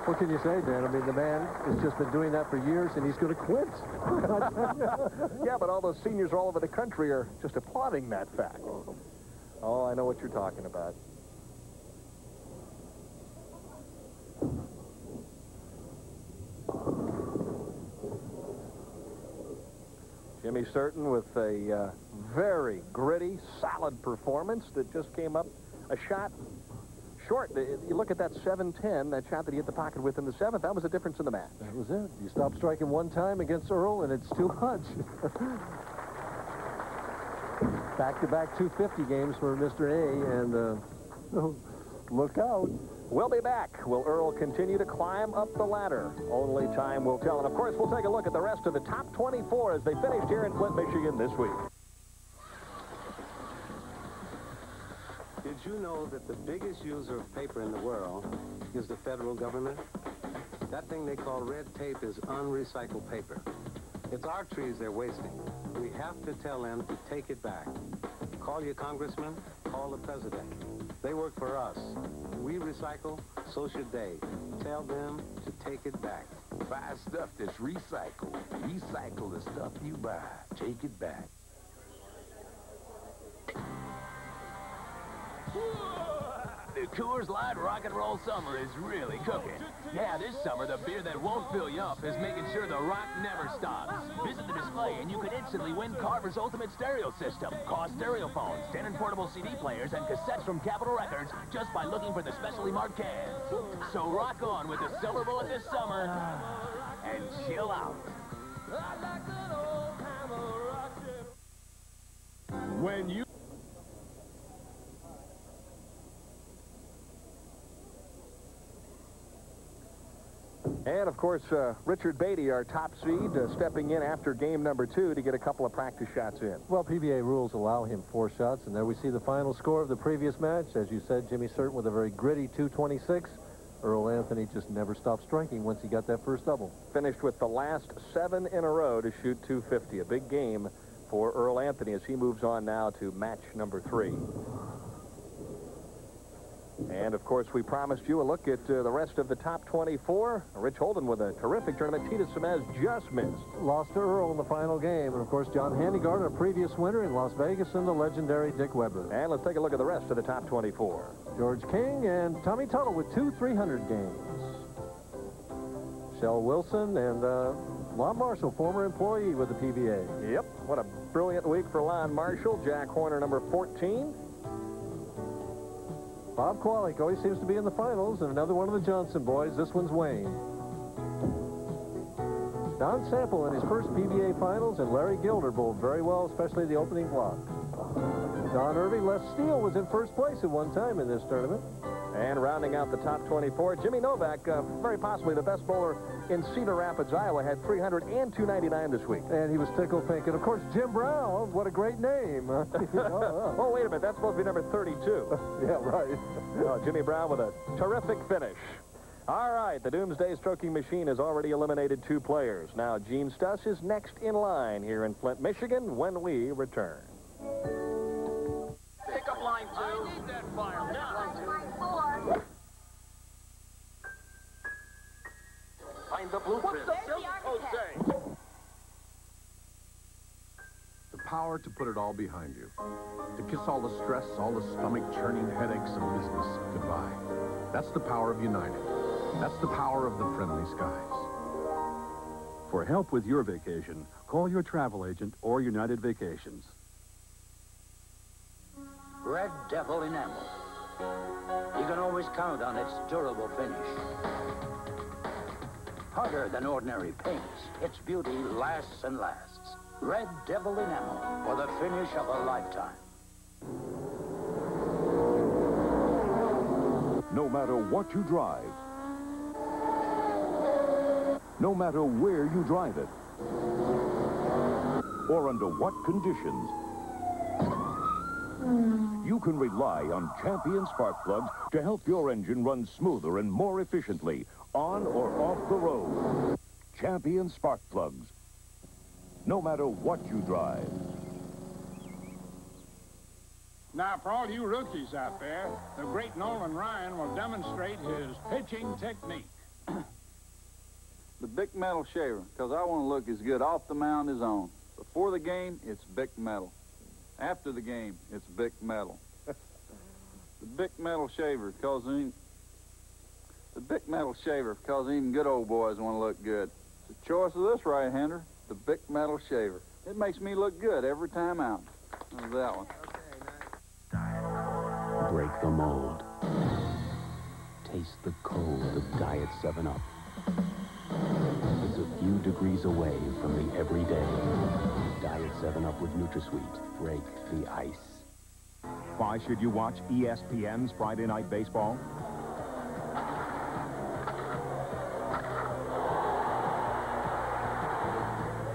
What can you say, Dan? I mean, the man has just been doing that for years, and he's going to quit. Yeah, but all those seniors all over the country are just applauding that fact. Oh, I know what you're talking about. Jimmy Certain with a very gritty, solid performance that just came up a shot short. You look at that 7-10, that shot that he hit the pocket with in the 7th, that was the difference in the match. That was it. You stop striking one time against Earl, and it's too much. Back-to-back 250 games for Mr. A, and look out. We'll be back. Will Earl continue to climb up the ladder? Only time will tell. And, of course, we'll take a look at the rest of the top 24 as they finished here in Flint, Michigan this week. Did you know that the biggest user of paper in the world is the federal government? That thing they call red tape is unrecycled paper. It's our trees they're wasting. We have to tell them to take it back. Call your congressman, call the president. They work for us. We recycle, so should they. Tell them to take it back. Buy stuff that's recycled. Recycle the stuff you buy. Take it back. The Coors Light Rock and Roll Summer is really cooking. Yeah, this summer, the beer that won't fill you up is making sure the rock never stops. Visit the display and you can instantly win Carver's Ultimate Stereo System, cost stereo phones, 10 portable CD players, and cassettes from Capitol Records just by looking for the specially marked cans. So rock on with the Silver Bullet this summer and chill out. When you... And, of course, Richard Beatty, our top seed, stepping in after game number 2 to get a couple of practice shots in. Well, PBA rules allow him 4 shots, and there we see the final score of the previous match. As you said, Jimmy Certain with a very gritty 226. Earl Anthony just never stopped striking once he got that first double. Finished with the last 7 in a row to shoot 250. A big game for Earl Anthony as he moves on now to match number 3. And, of course, we promised you a look at the rest of the top 24. Rich Holden with a terrific tournament. Tita Semez just missed. Lost to Earl in the final game. And, of course, John Handigard, a previous winner in Las Vegas, and the legendary Dick Weber. And let's take a look at the rest of the top 24. George King and Tommy Tuttle with 2 300 games. Shell Wilson and Lon Marshall, former employee with the PBA. Yep, what a brilliant week for Lon Marshall. Jack Horner, number 14. Bob Kwalik always seems to be in the finals, and another one of the Johnson boys. This one's Wayne. Don Sample in his first PBA finals, and Larry Gilder bowled very well, especially the opening block. Don Irving, Les Steele was in first place at one time in this tournament. And rounding out the top 24, Jimmy Novak, very possibly the best bowler in Cedar Rapids, Iowa, had 300 and 299 this week. And he was tickled pink. And, of course, Jim Brown, what a great name. Oh, wait a minute, that's supposed to be number 32. Yeah, right. Jimmy Brown with a terrific finish. All right, the Doomsday Stroking Machine has already eliminated 2 players. Now, Gene Stus is next in line here in Flint, Michigan, when we return. Pick up line 2. I need that fire. Line 4. Find the blueprint. The power to put it all behind you. To kiss all the stress, all the stomach-churning headaches of business goodbye. That's the power of United. That's the power of the friendly skies. For help with your vacation, call your travel agent or United Vacations. Red Devil enamel. You can always count on its durable finish. Harder than ordinary paints, its beauty lasts and lasts. Red Devil enamel for the finish of a lifetime. No matter what you drive, no matter where you drive it, or under what conditions, you can rely on Champion spark plugs to help your engine run smoother and more efficiently on or off the road. Champion spark plugs. No matter what you drive. Now, for all you rookies out there, the great Nolan Ryan will demonstrate his pitching technique. The Bic Metal shaver, because I want to look as good off the mound as on. Before the game, it's Bic Metal. After the game, it's Bic Metal. The big metal shaver, because even good old boys want to look good. It's the choice of this right-hander, the big metal shaver. It makes me look good every time out. There's that one. Break the mold. Taste the cold of Diet 7-Up. It's a few degrees away from the everyday. Diet 7-Up with NutraSweet. Break the ice. Why should you watch ESPN's Friday Night Baseball?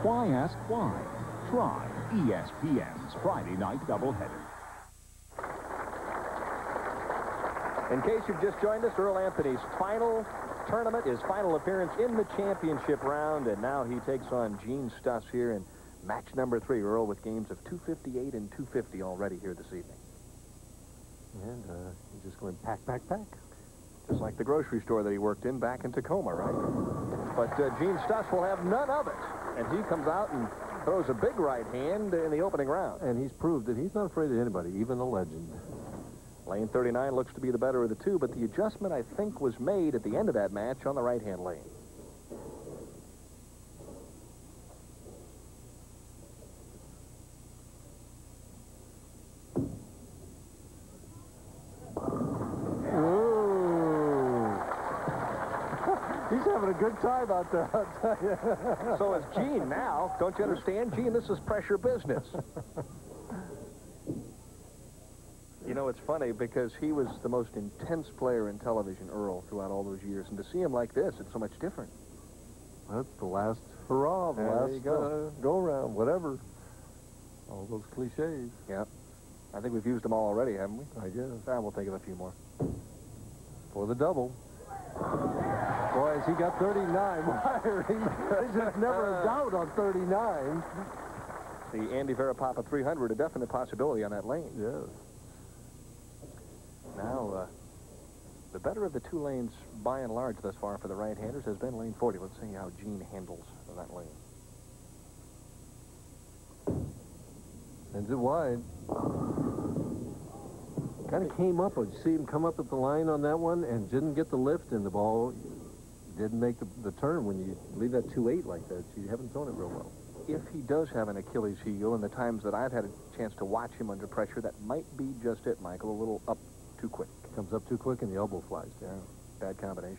Why ask why? Try ESPN's Friday Night Doubleheader. In case you've just joined us, Earl Anthony's final tournament, his final appearance in the championship round, and now he takes on Gene STUS here in match number 3. Earl with games of 258 and 250 already here this evening. And he's just going pack, pack, pack. Just like the grocery store that he worked in back in Tacoma, right? But Gene STUS will have none of it. And he comes out and throws a big right hand in the opening round. And he's proved that he's not afraid of anybody, even a legend. Lane 39 looks to be the better of the two, but the adjustment, I think, was made at the end of that match on the right-hand lane. He's having a good time out there, I'll tell you. So is Gene now. Don't you understand, Gene? This is pressure business. You know, it's funny because he was the most intense player in television, Earl, throughout all those years. And to see him like this, it's so much different. That's the last hurrah, the last go-around, whatever. All those cliches. Yeah. I think we've used them all already, haven't we? I guess. We'll think of a few more. For the double. Boy, has he got 39 wiring. There's just never a doubt on 39. The Andy Verapapa 300, a definite possibility on that lane. Yes. Now, the better of the two lanes, by and large, thus far for the right-handers has been lane 40. Let's see how Gene handles that lane. Sends it wide. Kind of came up, you see him come up at the line on that one and didn't get the lift, and the ball didn't make the turn. When you leave that 2-8 like that, you haven't thrown it real well. If he does have an Achilles heel, in the times that I've had a chance to watch him under pressure, that might be just it, Michael, a little up too quick. Comes up too quick and the elbow flies down. Bad combination.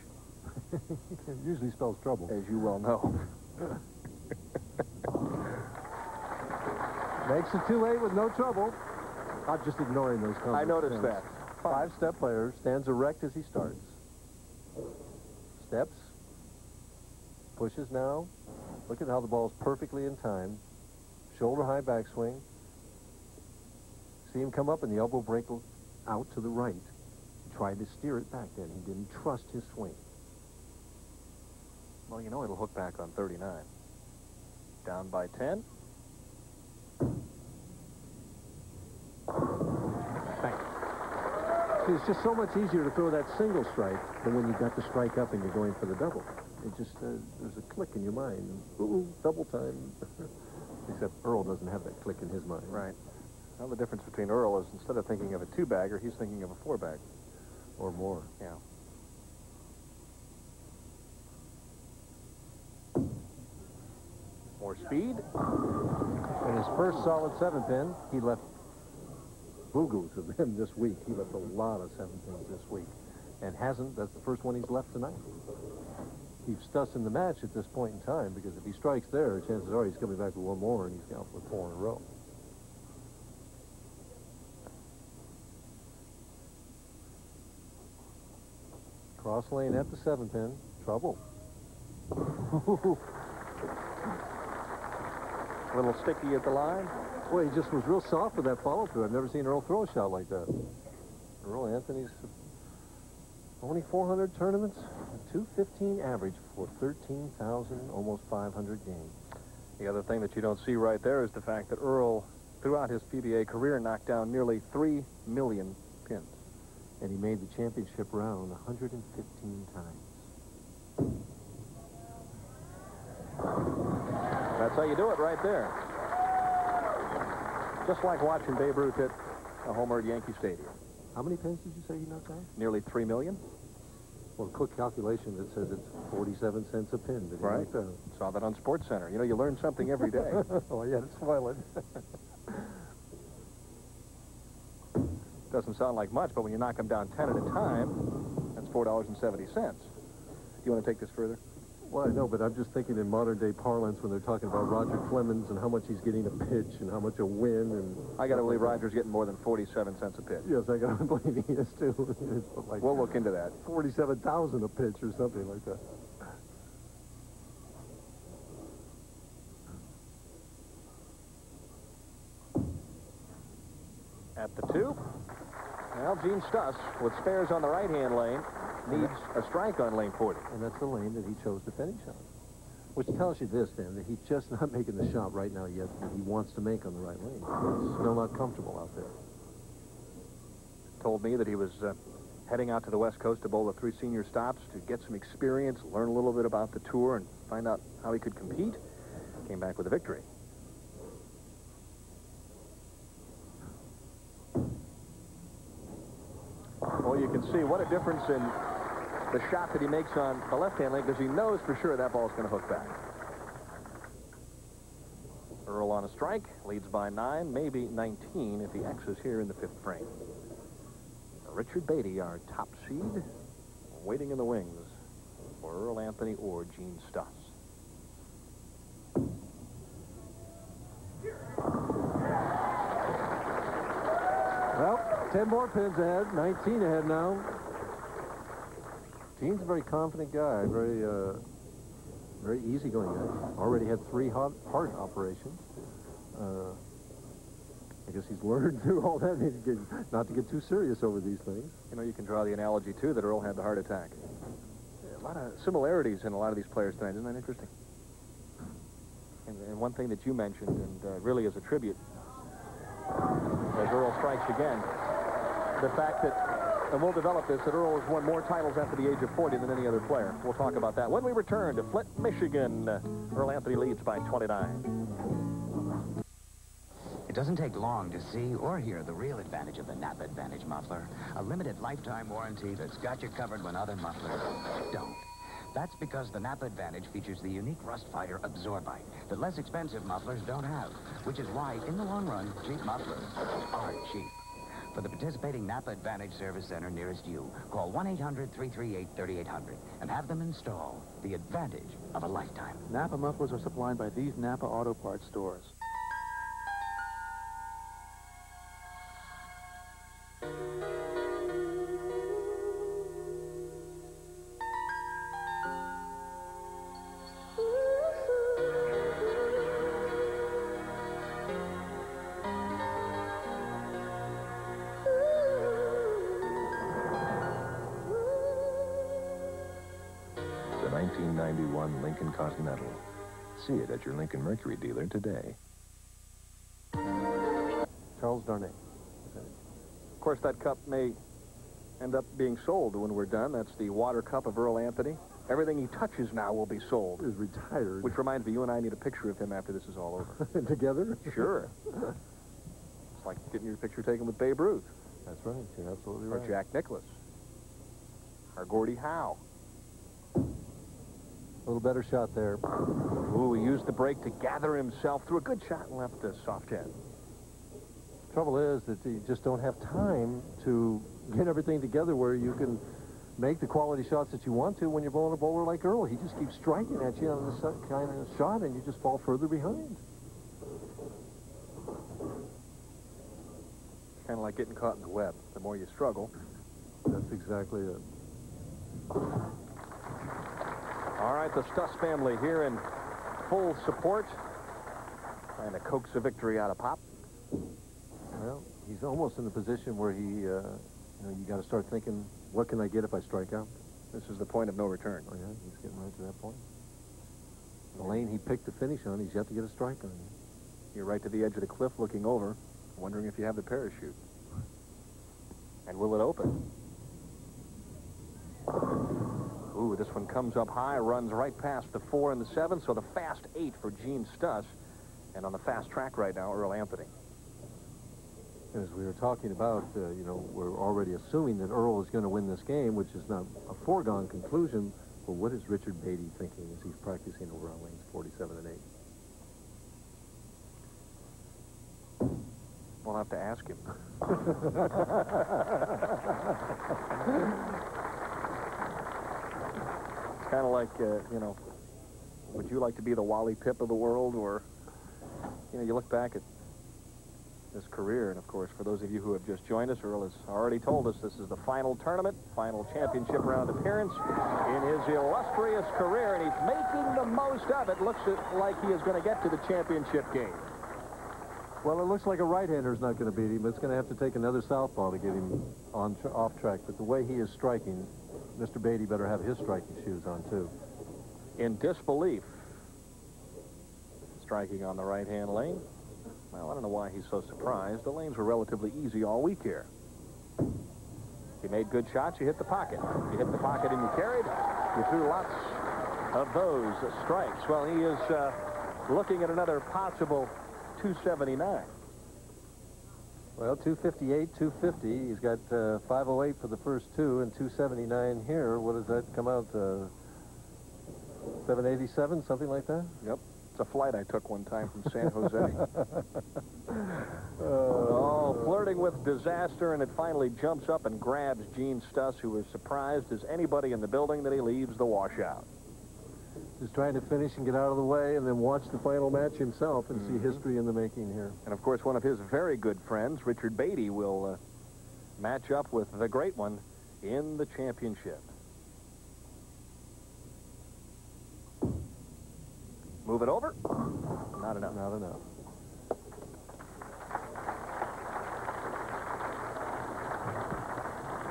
It usually spells trouble. As you well know. Makes a 2-8 with no trouble. I'm just ignoring those comments. I noticed that. 5-step player stands erect as he starts. Steps. Pushes now. Look at how the ball's perfectly in time. Shoulder high backswing. See him come up and the elbow break out to the right. He tried to steer it back then. He didn't trust his swing. Well, you know it'll hook back on 39. Down by 10. Bang. See, it's just so much easier to throw that single strike than when you've got the strike up and you're going for the double. It just, there's a click in your mind. Ooh, double time. Except Earl doesn't have that click in his mind. Right. Well, the difference between Earl is instead of thinking of a 2-bagger, he's thinking of a 4-bag. Or more. Yeah. More speed. And his first solid 7-pin, he left boo-goos of them this week. He left a lot of 7-pins this week. And hasn't, that's the first one he's left tonight. He's STUS in the match at this point in time, because if he strikes there, chances are he's coming back with one more and he's out for 4 in a row. Cross lane at the 7-pin. Trouble. A little sticky at the line. Well, he just was real soft with that follow-through. I've never seen Earl throw a shot like that. Earl Anthony's only 400 tournaments, a 215 average for 13,000, almost 500 games. The other thing that you don't see right there is the fact that Earl, throughout his PBA career, knocked down nearly 3 million pins. And he made the championship round 115 times. That's how you do it right there. Just like watching Babe Ruth hit a homer at Yankee Stadium. How many pins did you say he knocked out? Nearly 3 million. Well, a quick calculation that says it's 47 cents a pin. Did he Right. knock out? Saw that on SportsCenter. You know, you learn something every day. Oh, yeah, it's spoil it. Doesn't sound like much, but when you knock them down 10 at a time, that's $4.70. Do you want to take this further? Well, I know, but I'm just thinking in modern-day parlance when they're talking about Roger Clemens and how much he's getting a pitch and how much a win. And I got to believe Roger's getting more than 47 cents a pitch. Yes, I got to believe he is, too. Like we'll look into that. 47,000 a pitch or something like that. At the 2. Well, Gene Stus, with spares on the right-hand lane, needs a strike on lane 40. And that's the lane that he chose to finish on. Which tells you this, Dan, that he's just not making the shot right now yet that he wants to make on the right lane. He's still not comfortable out there. Told me that he was heading out to the West Coast to bowl the 3 senior stops to get some experience, learn a little bit about the tour, and find out how he could compete. Came back with a victory. Well, you can see what a difference in the shot that he makes on the left-hand lane, because he knows for sure that ball's going to hook back. Earl on a strike, leads by 9, maybe 19 if he X's here in the 5th frame. Richard Beatty, our top seed, waiting in the wings for Earl Anthony or Gene Stus. Well, 10 more pins ahead, 19 ahead now. Gene's a very confident guy, very easygoing guy. Already had 3 heart operations. I guess he's learned through all that not to get too serious over these things. You know, you can draw the analogy, too, that Earl had the heart attack. A lot of similarities in a lot of these players tonight. Isn't that interesting? And one thing that you mentioned, and really as a tribute, as Earl strikes again, the fact that, and we'll develop this, that Earl has won more titles after the age of 40 than any other player. We'll talk about that when we return to Flint, Michigan. Earl Anthony leads by 29. It doesn't take long to see or hear the real advantage of the Napa Advantage muffler. A limited lifetime warranty that's got you covered when other mufflers don't. That's because the Napa Advantage features the unique rust fighter Absorbite that less expensive mufflers don't have, which is why, in the long run, cheap mufflers are cheap. For the participating Napa Advantage Service Center nearest you, call 1-800-338-3800 and have them install the advantage of a lifetime. Napa mufflers are supplied by these Napa Auto Parts stores. The 1991 Lincoln Continental. See it at your Lincoln Mercury dealer today. Charles Darnay. Of course, that cup may end up being sold when we're done. That's the water cup of Earl Anthony. Everything he touches now will be sold. He's retired. Which reminds me, you and I need a picture of him after this is all over. Together? Sure. It's like getting your picture taken with Babe Ruth. That's right. You're absolutely Or right. Jack Nicklaus. Or Gordie Howe. A little better shot there. Ooh, he used the break to gather himself through a good shot and left the soft head. Trouble is that you just don't have time to get everything together where you can make the quality shots that you want to when you're bowling a bowler like Earl. He just keeps striking at you on this kind of shot, and you just fall further behind. Kind of like getting caught in the web. The more you struggle. That's exactly it. All right, the Stus family here in full support. Trying to coax a victory out of Pop. Well, he's almost in the position where he, you got to start thinking, what can I get if I strike out? This is the point of no return. Oh, yeah, he's getting right to that point. The lane he picked to finish on, he's yet to get a strike on. You're right to the edge of the cliff looking over, wondering if you have the parachute. And will it open? Ooh, this one comes up high, runs right past the 4 and the 7, so the fast 8 for Gene Stus. And on the fast track right now, Earl Anthony. As we were talking about, you know, we're already assuming that Earl is going to win this game, which is not a foregone conclusion. Well, what is Richard Beatty thinking as he's practicing over on lanes 47 and 8? We'll have to ask him. It's kind of like, you know, would you like to be the Wally Pipp of the world? Or, you know, you look back at his career, and of course, for those of you who have just joined us, Earl has already told us this is the final tournament, final championship round appearance in his illustrious career, and he's making the most of it. Looks like he is going to get to the championship game. Well, it looks like a right-hander is not going to beat him. It's going to have to take another southpaw to get him off track. But the way he is striking, Mr. Beatty better have his striking shoes on, too. In disbelief, striking on the right-hand lane. Well, I don't know why he's so surprised. The lanes were relatively easy all week here. You made good shots, you hit the pocket. You hit the pocket and you carried. You threw lots of those strikes. Well, he is looking at another possible 279. Well, 258, 250. He's got 508 for the first two and 279 here. What does that come out? 787, something like that? Yep. It's a flight I took one time from San Jose. Oh, flirting with disaster, and it finally jumps up and grabs Gene STUS, who is surprised as anybody in the building that he leaves the washout. Just trying to finish and get out of the way and then watch the final match himself and see history in the making here. And, of course, one of his very good friends, Richard Beatty, will match up with the great one in the championship. Move it over. Not enough. Not enough.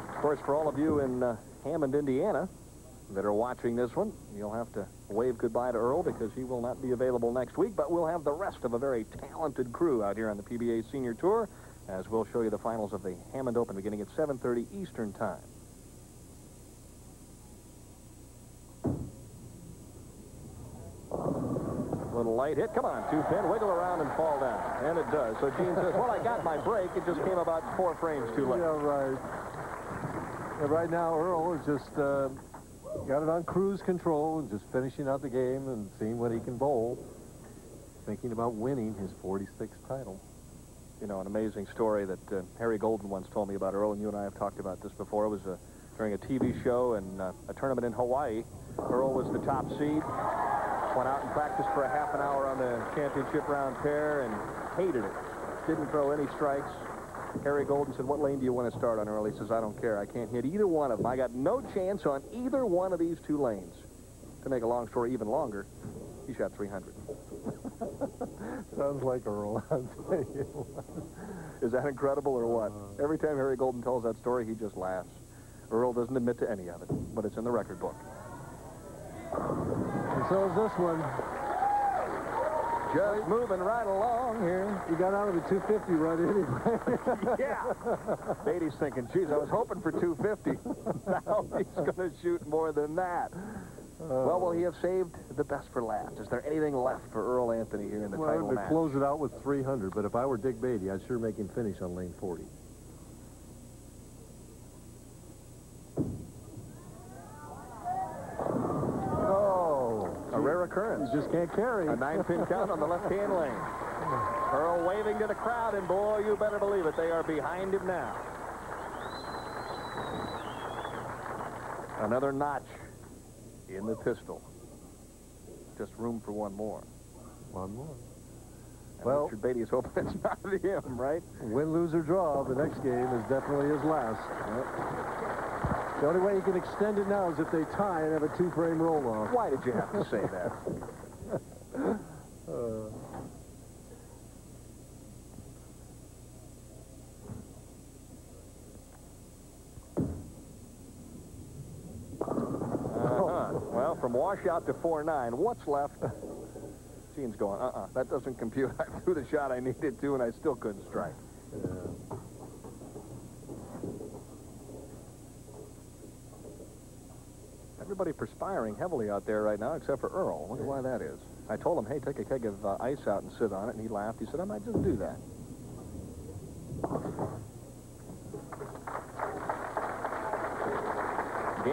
Of course, for all of you in Hammond, Indiana, that are watching this one, you'll have to wave goodbye to Earl because he will not be available next week, but we'll have the rest of a very talented crew out here on the PBA Senior Tour, as we'll show you the finals of the Hammond Open beginning at 7:30 Eastern Time. Little light hit. Come on, two-pin. Wiggle around and fall down. And it does. So Gene says, well, I got my break. It just came about 4 frames too late. Yeah, right. Yeah, right now, Earl is just got it on cruise control and just finishing out the game and seeing what he can bowl. Thinking about winning his 46th title. You know, an amazing story that Harry Golden once told me about Earl, and you and I have talked about this before. It was during a TV show and a tournament in Hawaii. Earl was the top seed. Went out and practiced for a half an hour on the championship round pair and hated it. Didn't throw any strikes. Harry Golden said, what lane do you want to start on, Earl? He says, I don't care. I can't hit either one of them. I got no chance on either one of these two lanes. To make a long story even longer, he shot 300. Sounds like Earl, I'll tell you what. Is that incredible or what? Every time Harry Golden tells that story, he just laughs. Earl doesn't admit to any of it, but it's in the record book. And so is this one. Just moving right along here. You got out of the 250 run anyway. Yeah. Beatty's thinking, geez, I was hoping for 250. Now he's going to shoot more than that. Well, will he have saved the best for last? Is there anything left for Earl Anthony here in the title to match? Close it out with 300, but if I were Dick Beatty, I'd sure make him finish on lane 40. A rare occurrence. You just can't carry. A 9-pin count on the left-hand lane. Earl waving to the crowd, and boy, you better believe it, they are behind him now. Another notch in the pistol. Just room for one more. One more. And Well, Richard Beatty is hoping it's not him, right? Win, lose, or draw, the next game is definitely his last. The only way you can extend it now is if they tie and have a 2-frame roll-off. Why did you have to say that? Well, from washout to 4-9, what's left? Gene's going, that doesn't compute. I threw the shot I needed to, and I still couldn't strike. Everybody perspiring heavily out there right now, except for Earl. Wonder why that is. I told him, hey, take a keg of ice out and sit on it, and he laughed. He said, I might just do that.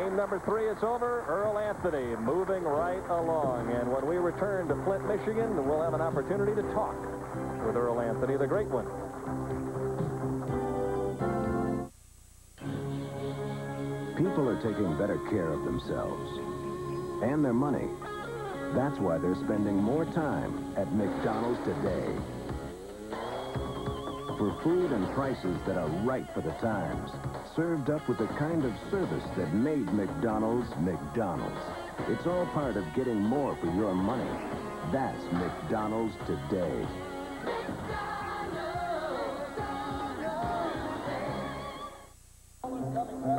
Game number 3 is over. Earl Anthony moving right along. And when we return to Flint, Michigan, we'll have an opportunity to talk with Earl Anthony, the great one. People are taking better care of themselves and their money. That's why they're spending more time at McDonald's today. For food and prices that are right for the times, served up with the kind of service that made McDonald's McDonald's. It's all part of getting more for your money. That's McDonald's today.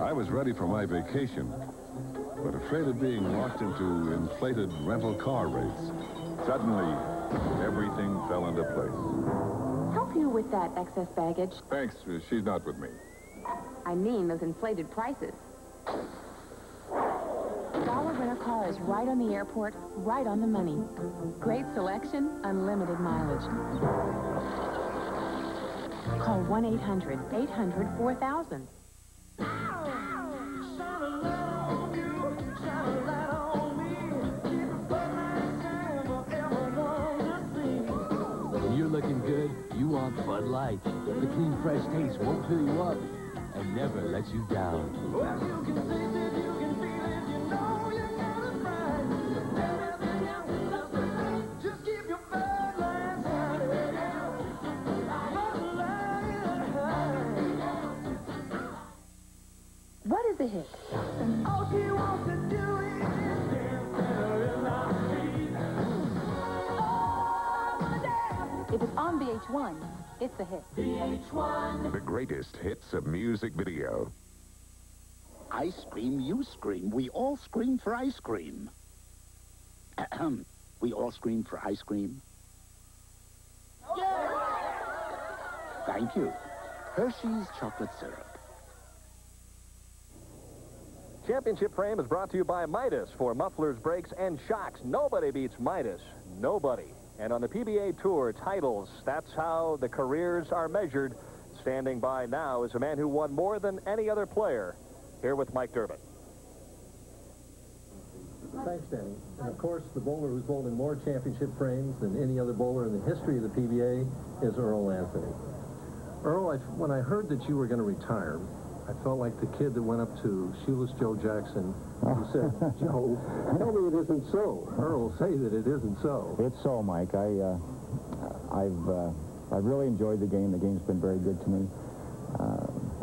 I was ready for my vacation, but afraid of being locked into inflated rental car rates. Suddenly, everything fell into place. Help you with that excess baggage. Thanks, she's not with me. I mean those inflated prices. Dollar rent-a-car is right on the airport, right on the money. Great selection, unlimited mileage. Call 1-800-800-4000. When you're looking good, you want Bud Light. The clean, fresh taste won't fill you up and never lets you down. What is a hit? All she wants to do is dance better in my feet. If it's on VH1, it's a hit. VH1. The greatest hits of music video. I scream, you scream. We all scream for ice cream. We all scream for ice cream. Thank you. Hershey's chocolate syrup. Championship Frame is brought to you by Midas for mufflers, brakes, and shocks. Nobody beats Midas. Nobody. And on the PBA Tour titles, that's how the careers are measured. Standing by now is a man who won more than any other player. Here with Mike Durbin. Thanks, Danny. And of course, the bowler who's bowled in more championship frames than any other bowler in the history of the PBA is Earl Anthony. Earl, when I heard that you were going to retire, I felt like the kid that went up to Shoeless Joe Jackson and said, Joe, tell me it isn't so. Earl, say that it isn't so. It's so, Mike. I've really enjoyed the game. The game's been very good to me.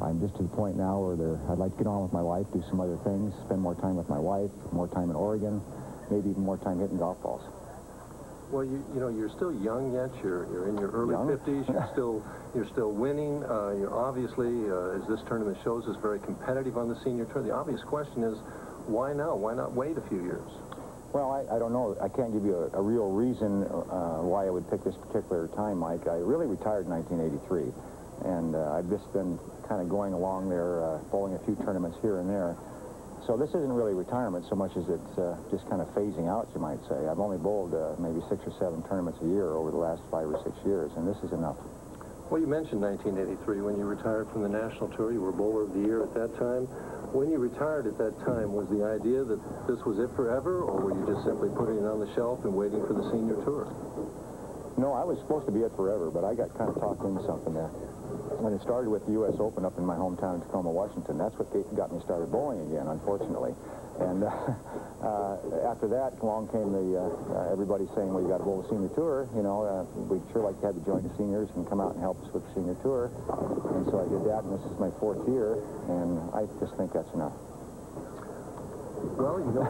I'm just to the point now where I'd like to get on with my life, do some other things, spend more time with my wife, more time in Oregon, maybe even more time hitting golf balls. Well, you know, you're still young yet. You're in your early 50s. You're still winning. You're obviously, as this tournament shows, is very competitive on the senior tour. The obvious question is, why now? Why not wait a few years? Well, I don't know. I can't give you a real reason why I would pick this particular time, Mike. I really retired in 1983, and I've just been kind of going along there, bowling a few tournaments here and there. So this isn't really retirement so much as it's just kind of phasing out, you might say. I've only bowled maybe 6 or 7 tournaments a year over the last 5 or 6 years, and this is enough. Well, you mentioned 1983 when you retired from the national tour. You were bowler of the year at that time. When you retired at that time, was the idea that this was it forever, or were you just simply putting it on the shelf and waiting for the senior tour? No, I was supposed to be it forever, but I got kind of talked into something there. When it started with the U.S. Open up in my hometown of Tacoma, Washington, that's what got me started bowling again, unfortunately. And after that, along came everybody saying, well, you got to bowl the senior tour. You know, we'd sure like to have you join the seniors and come out and help us with the senior tour. And so I did that, and this is my 4th year, and I just think that's enough. Well, you know,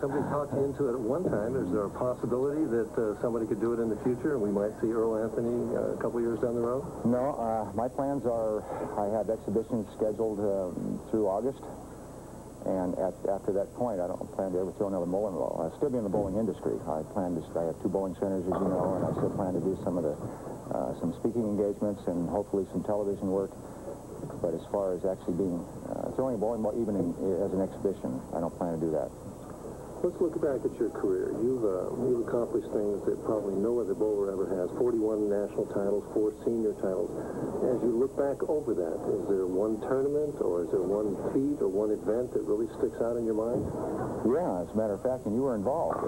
somebody talked you into it at one time. Is there a possibility that somebody could do it in the future and we might see Earl Anthony a couple years down the road? No, my plans are, I have exhibitions scheduled through August. And after that point, I don't plan to ever throw another bowling ball. I'll still be in the bowling industry. I have 2 bowling centers, as you know, and I still plan to do some of the, some speaking engagements and hopefully some television work. But as far as actually being throwing a bowling ball, even as an exhibition, I don't plan to do that. Let's look back at your career. You've accomplished things that probably no other bowler ever has. 41 national titles, 4 senior titles. As you look back over that, is there one tournament or is there one feat or one event that really sticks out in your mind? Yeah, as a matter of fact, and you were involved.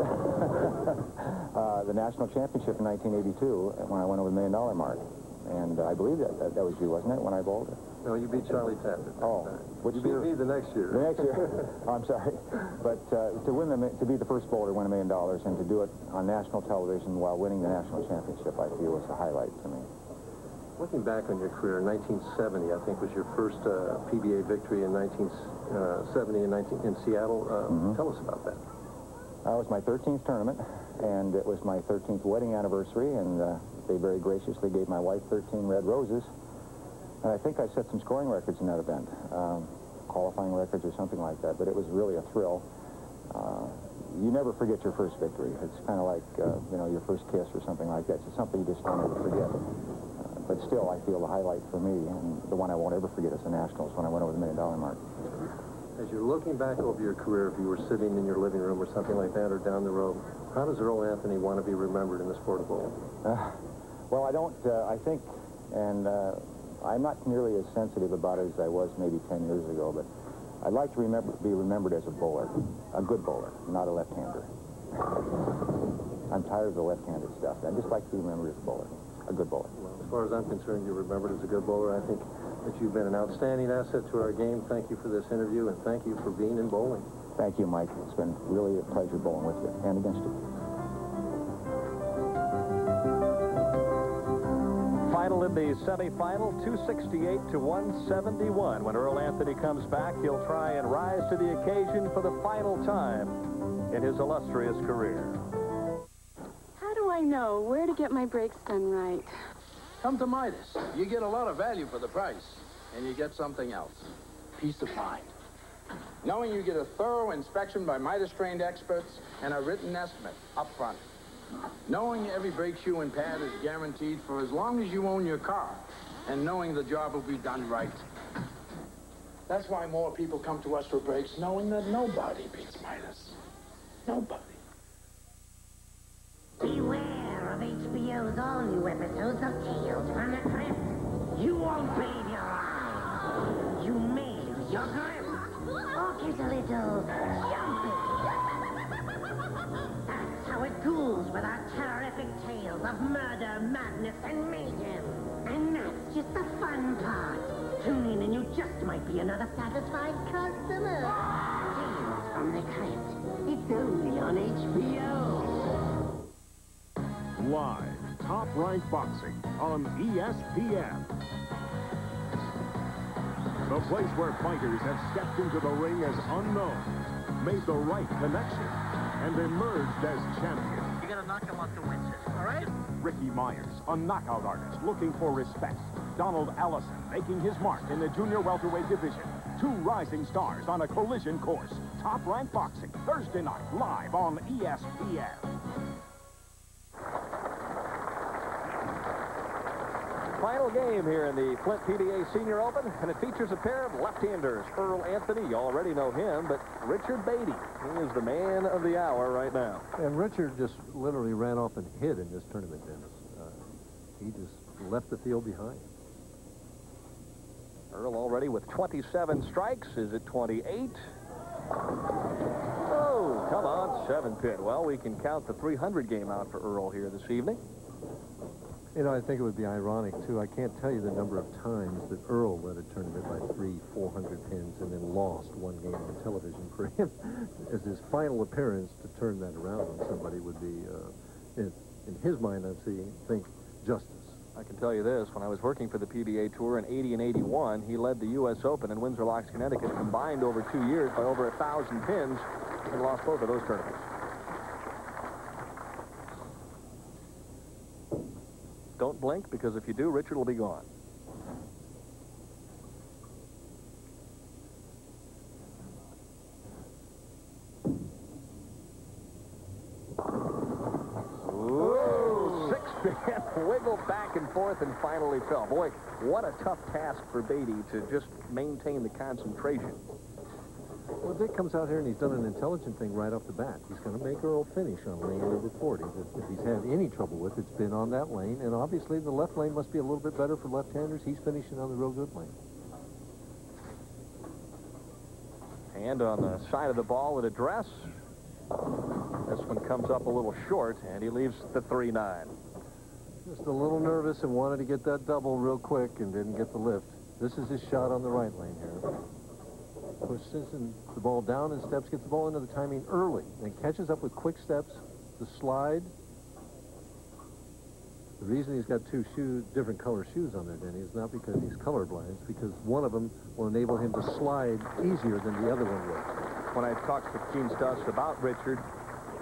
The national championship in 1982 when I went over the $1 million mark. And I believe that was you, wasn't it, when I bowled? No, you beat Charlie Tappert. Oh, which you beat me the next year. The next year. Oh, I'm sorry, but to be the first bowler to win $1 million and to do it on national television while winning the national championship, I feel was a highlight to me. Looking back on your career, 1970, I think, was your first PBA victory in 1970 in Seattle. Tell us about that. It was my 13th tournament, and it was my 13th wedding anniversary, and they very graciously gave my wife 13 red roses. And I think I set some scoring records in that event, qualifying records or something like that, but it was really a thrill. You never forget your first victory. It's kind of like, you know, your first kiss or something like that. It's something you just don't ever forget. But still, I feel the highlight for me, and the one I won't ever forget is the Nationals when I went over the $1 million mark. As you're looking back over your career, if you were sitting in your living room or something like that, or down the road, how does Earl Anthony want to be remembered in the sport of bowling? Well, I don't, I think, and I'm not nearly as sensitive about it as I was maybe 10 years ago, but I'd like to be remembered as a bowler, a good bowler, not a left-hander. I'm tired of the left-handed stuff. I'd just like to be remembered as a bowler, a good bowler. Well, as far as I'm concerned, you're remembered as a good bowler. I think that you've been an outstanding asset to our game. Thank you for this interview, and thank you for being in bowling. Thank you, Mike. It's been really a pleasure bowling with you and against you. Final in the semifinal, 268 to 171. When Earl Anthony comes back, he'll try and rise to the occasion for the final time in his illustrious career. How do I know where to get my brakes done right? Come to Midas. You get a lot of value for the price, and you get something else. Peace of mind. Knowing you get a thorough inspection by Midas-trained experts and a written estimate up front. Knowing every brake shoe and pad is guaranteed for as long as you own your car, and knowing the job will be done right. That's why more people come to us for brakes, knowing that nobody beats Midas. Nobody. Beware of HBO's all-new episodes of Tales from the Crypt. You won't believe your eyes. You may lose your grip, or get a little jumpy. That's how it goes with our terrific tales of murder, madness, and mayhem. And that's just the fun part. Tune in and you just might be another satisfied customer. Tales from the Crypt. It's only on HBO. Live, top-ranked boxing on ESPN. The place where fighters have stepped into the ring as unknown, made the right connection, and emerged as champions. You gotta knock him off the win system, all right? Ricky Myers, a knockout artist looking for respect. Donald Allison making his mark in the junior welterweight division. 2 rising stars on a collision course. Top-ranked boxing, Thursday night, live on ESPN. Final game here in the Flint PDA Senior Open, and it features a pair of left-handers. Earl Anthony, you already know him, but Richard Beatty, he is the man of the hour right now. And Richard just literally ran off and hid in this tournament, Dennis. He just left the field behind. Earl already with 27 strikes. Is it 28? Oh, come on, 7-pin. Well, we can count the 300 game out for Earl here this evening. You know, I think it would be ironic, too. I can't tell you the number of times that Earl led a tournament by 300-400 pins and then lost one game on television. For him, as his final appearance, to turn that around on somebody would be, in his mind, I think, justice. I can tell you this, when I was working for the PBA Tour in 80 and 81, he led the U.S. Open in Windsor Locks, Connecticut, combined over 2 years by over 1,000 pins, and lost both of those tournaments. Don't blink, because if you do, Richard will be gone. Ooh, 6-pin, wiggled back and forth and finally fell. Boy, what a tough task for Beatty to just maintain the concentration. Well, Dick comes out here and he's done an intelligent thing right off the bat. He's going to make Earl finish on lane number 40. If he's had any trouble with it, it's been on that lane. And obviously the left lane must be a little bit better for left-handers. He's finishing on the real good lane. And on the side of the ball at address, this one comes up a little short, and he leaves the 3-9. Just a little nervous and wanted to get that double real quick and didn't get the lift. This is his shot on the right lane here. Pushes the ball down and steps, gets the ball into the timing early, and catches up with quick steps, the slide. The reason he's got two different color shoes on there, Denny, is not because he's colorblind. It's because one of them will enable him to slide easier than the other one will. When I talked to Gene STUS about Richard,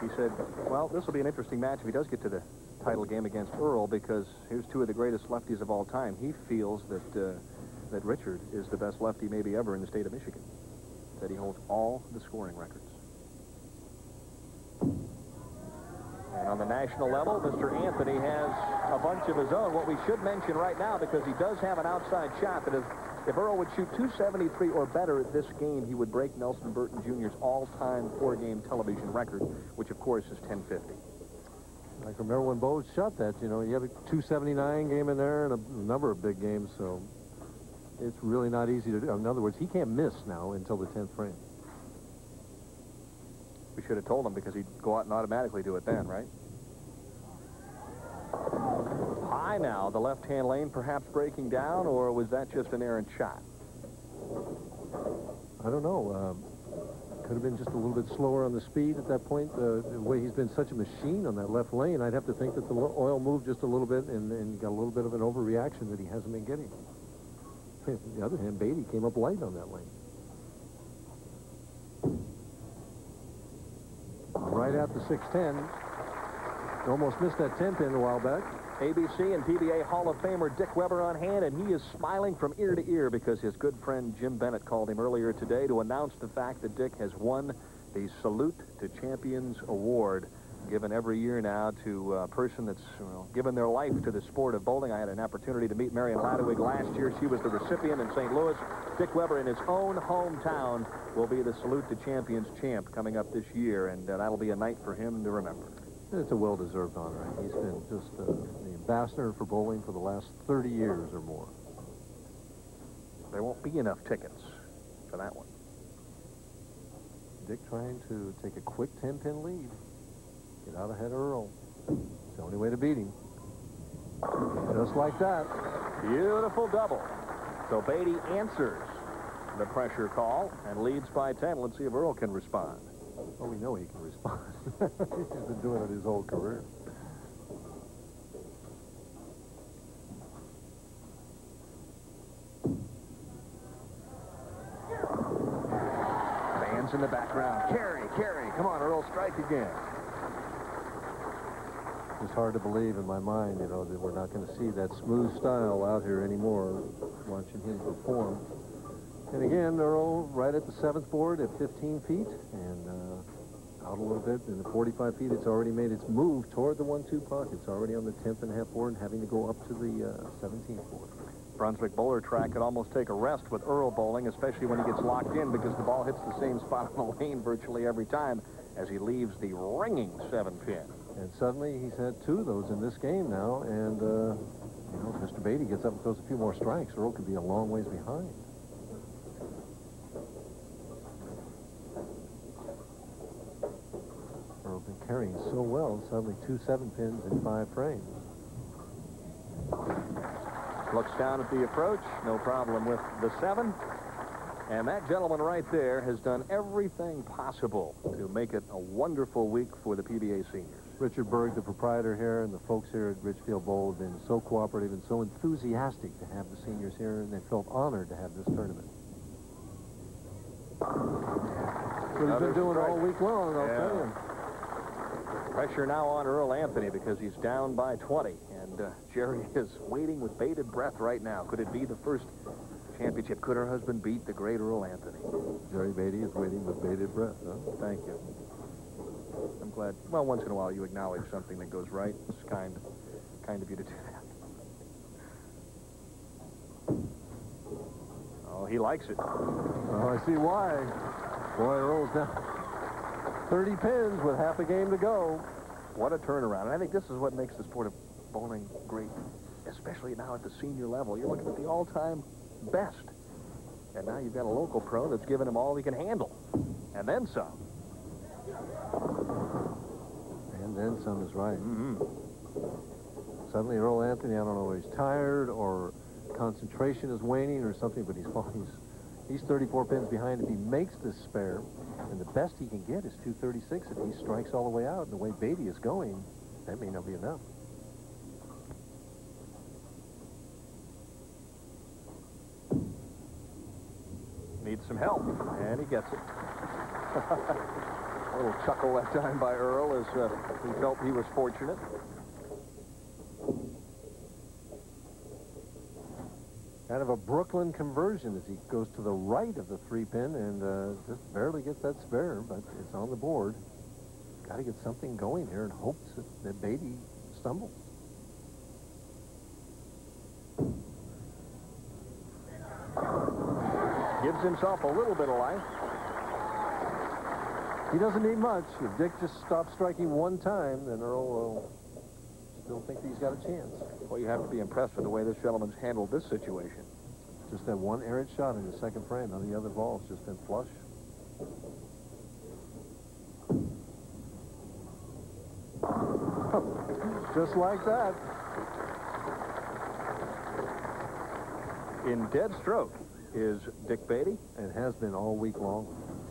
he said, well, this will be an interesting match if he does get to the title game against Earl, because here's two of the greatest lefties of all time. He feels that Richard is the best lefty maybe ever in the state of Michigan. That he holds all the scoring records. And on the national level, Mr. Anthony has a bunch of his own. What we should mention right now, because he does have an outside shot, that if Earl would shoot 273 or better at this game, he would break Nelson Burton Jr.'s all-time four-game television record, which, of course, is 1050. I can remember when Bo shot that, you know, you have a 279 game in there and a number of big games, so it's really not easy to do. In other words, he can't miss now until the 10th frame. We should have told him, because he'd go out and automatically do it then, right? High now, the left-hand lane perhaps breaking down, or was that just an errant shot? I don't know. Could have been just a little bit slower on the speed at that point. The way he's been such a machine on that left lane, I'd have to think that the oil moved just a little bit and got a little bit of an overreaction that he hasn't been getting. On the other hand, Beatty came up light on that lane. Right at the 610. Almost missed that 10-pin a while back. ABC and PBA Hall of Famer Dick Weber on hand, and he is smiling from ear to ear because his good friend Jim Bennett called him earlier today to announce the fact that Dick has won the Salute to Champions Award, given every year now to a person that's given their life to the sport of bowling. I had an opportunity to meet Marion Ladwig last year. She was the recipient in St. Louis. Dick Weber, in his own hometown, will be the Salute to Champions champ coming up this year, and that'll be a night for him to remember. It's a well-deserved honor. He's been just the ambassador for bowling for the last 30 years or more. There won't be enough tickets for that one. Dick trying to take a quick 10-pin lead. Get out ahead of Earl. It's the only way to beat him. Just like that. Beautiful double. So Beatty answers the pressure call and leads by 10. Let's see if Earl can respond. Oh, we know he can respond. He's been doing it his whole career. Fans in the background. Carry. Come on, Earl, strike again. It's hard to believe in my mind, you know, that we're not going to see that smooth style out here anymore, watching him perform. And again, Earl right at the 7th board at 15 feet, and out a little bit. In the 45 feet, it's already made its move toward the 1-2 puck. It's already on the 10th and a half board and having to go up to the 17th board. Brunswick Bowler Track could almost take a rest with Earl bowling, especially when he gets locked in, because the ball hits the same spot on the lane virtually every time as he leaves the ringing 7-pin. And suddenly he's had 2 of those in this game now, and, you know, if Mr. Beatty gets up and throws a few more strikes, Earl could be a long ways behind. Earl's been carrying so well, suddenly 2 7-pins in 5 frames. Looks down at the approach, no problem with the 7. And that gentleman right there has done everything possible to make it a wonderful week for the PBA seniors. Richard Berg, the proprietor here, and the folks here at Richfield Bowl have been so cooperative and so enthusiastic to have the seniors here, and they felt honored to have this tournament. What he's been doing all week long, I'll tell you. Pressure now on Earl Anthony because he's down by 20. And Jerry is waiting with bated breath right now. Could it be the first championship? Could her husband beat the great Earl Anthony? Jerry Beatty is waiting with bated breath, huh? Thank you. I'm glad. Well, once in a while you acknowledge something that goes right. It's kind of you to do that. Oh, he likes it. Oh, I see why. Boy, Earl's down 30 pins with half a game to go. What a turnaround. And I think this is what makes the sport of bowling great, especially now at the senior level. You're looking at the all-time best. And now you've got a local pro that's giving him all he can handle. And then some. And then some is right. Suddenly Earl Anthony, I don't know if he's tired or concentration is waning or something, but he's 34 pins behind. If he makes this spare, and the best he can get is 236, if he strikes all the way out, and the way Beatty is going, that may not be enough. Needs some help, and he gets it. A little chuckle that time by Earl as he felt he was fortunate. Kind of a Brooklyn conversion as he goes to the right of the 3-pin and just barely gets that spare, but it's on the board. Got to get something going here and hopes that Beatty stumbles. Gives himself a little bit of life. He doesn't need much. If Dick just stops striking one time, then Earl will still think that he's got a chance. Well, you have to be impressed with the way this gentleman's handled this situation. Just that one errant shot in the second frame. None of the other balls just been flush. Just like that. In dead stroke is Dick Beatty. And has been all week long.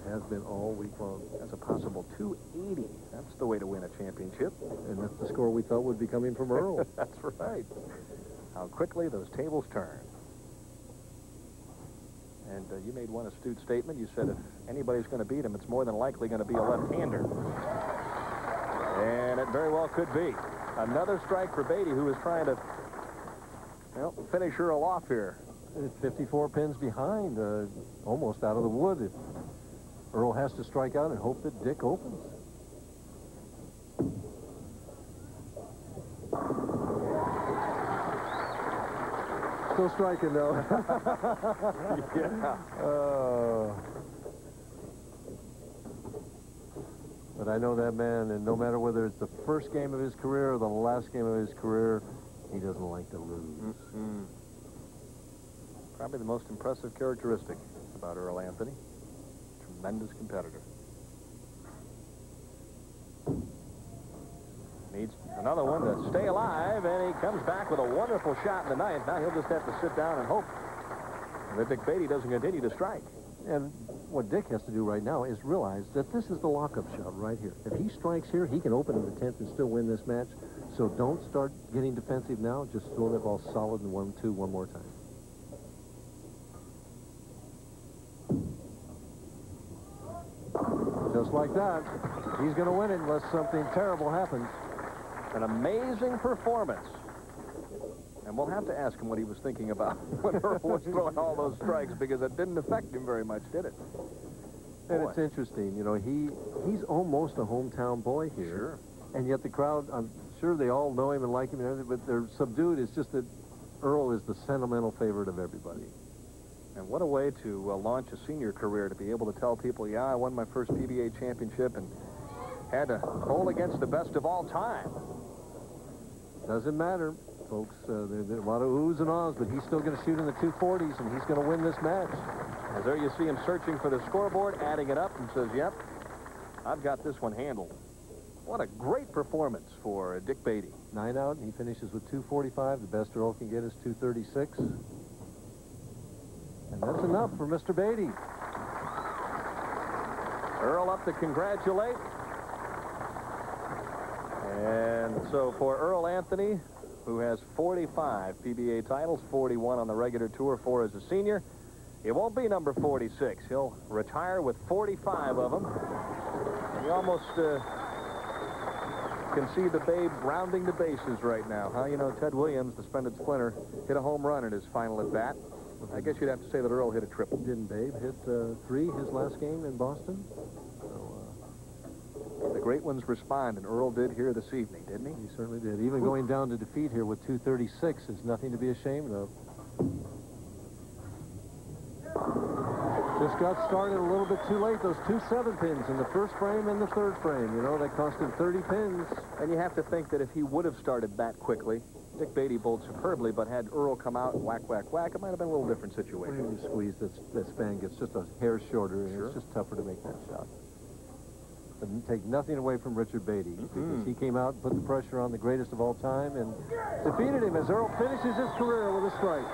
Has been all week long. That's a possible 280. That's the way to win a championship. And that's the score we thought would be coming from Earl. That's right. How quickly those tables turn. And you made one astute statement. You said if anybody's going to beat him, it's more than likely going to be a left-hander. And it very well could be. Another strike for Beatty, who is trying to, well, finish Earl off here. 54 pins behind, almost out of the wood. If Earl has to strike out and hope that Dick opens. Still striking, though. Yeah. But I know that man, and no matter whether it's the first game of his career or the last game of his career, he doesn't like to lose. Probably the most impressive characteristic about Earl Anthony. Tremendous competitor. Needs another one to stay alive, and he comes back with a wonderful shot in the ninth. Now he'll just have to sit down and hope that Dick Beatty doesn't continue to strike. And what Dick has to do right now is realize that this is the lockup shot right here. If he strikes here, he can open in the 10th and still win this match. So don't start getting defensive now. Just throw that ball solid in 1-2 one more time. Just like that, he's going to win it unless something terrible happens. An amazing performance. And we'll have to ask him what he was thinking about when Earl was throwing all those strikes, because it didn't affect him very much, did it? And it's interesting, you know, he's almost a hometown boy here. Sure. And yet the crowd, I'm sure they all know him and like him and everything, but they're subdued. It's just that Earl is the sentimental favorite of everybody. And what a way to launch a senior career, to be able to tell people, yeah, I won my first PBA championship and had to bowl against the best of all time. Doesn't matter, folks. There's a lot of oohs and ahs, but he's still going to shoot in the 240s, and he's going to win this match. As there you see him searching for the scoreboard, adding it up, and says, yep, I've got this one handled. What a great performance for Dick Beatty. 9 out, and he finishes with 245. The best Earl can get is 236. And that's enough for Mr. Beatty. Earl up to congratulate. And so for Earl Anthony, who has 45 PBA titles, 41 on the regular tour, 4 as a senior, it won't be number 46. He'll retire with 45 of them. You almost can see the babe rounding the bases right now, huh? You know, Ted Williams, the splendid splinter, hit a home run in his final at-bat. I guess you'd have to say that Earl hit a triple. Didn't Babe hit 3 his last game in Boston? So, the great ones respond, and Earl did here this evening, didn't he? He certainly did. Even going down to defeat here with 236 is nothing to be ashamed of. Just got started a little bit too late. Those 2 7-pins in the first frame and the third frame. You know, that cost him 30 pins. And you have to think that if he would have started that quickly, Dick Beatty bowled superbly, but had Earl come out and whack, whack, whack, it might have been a little different situation. When you squeeze, this span gets just a hair shorter, and it's just tougher to make that shot. Doesn't take nothing away from Richard Beatty, because he came out and put the pressure on the greatest of all time and defeated him as Earl finishes his career with a strike.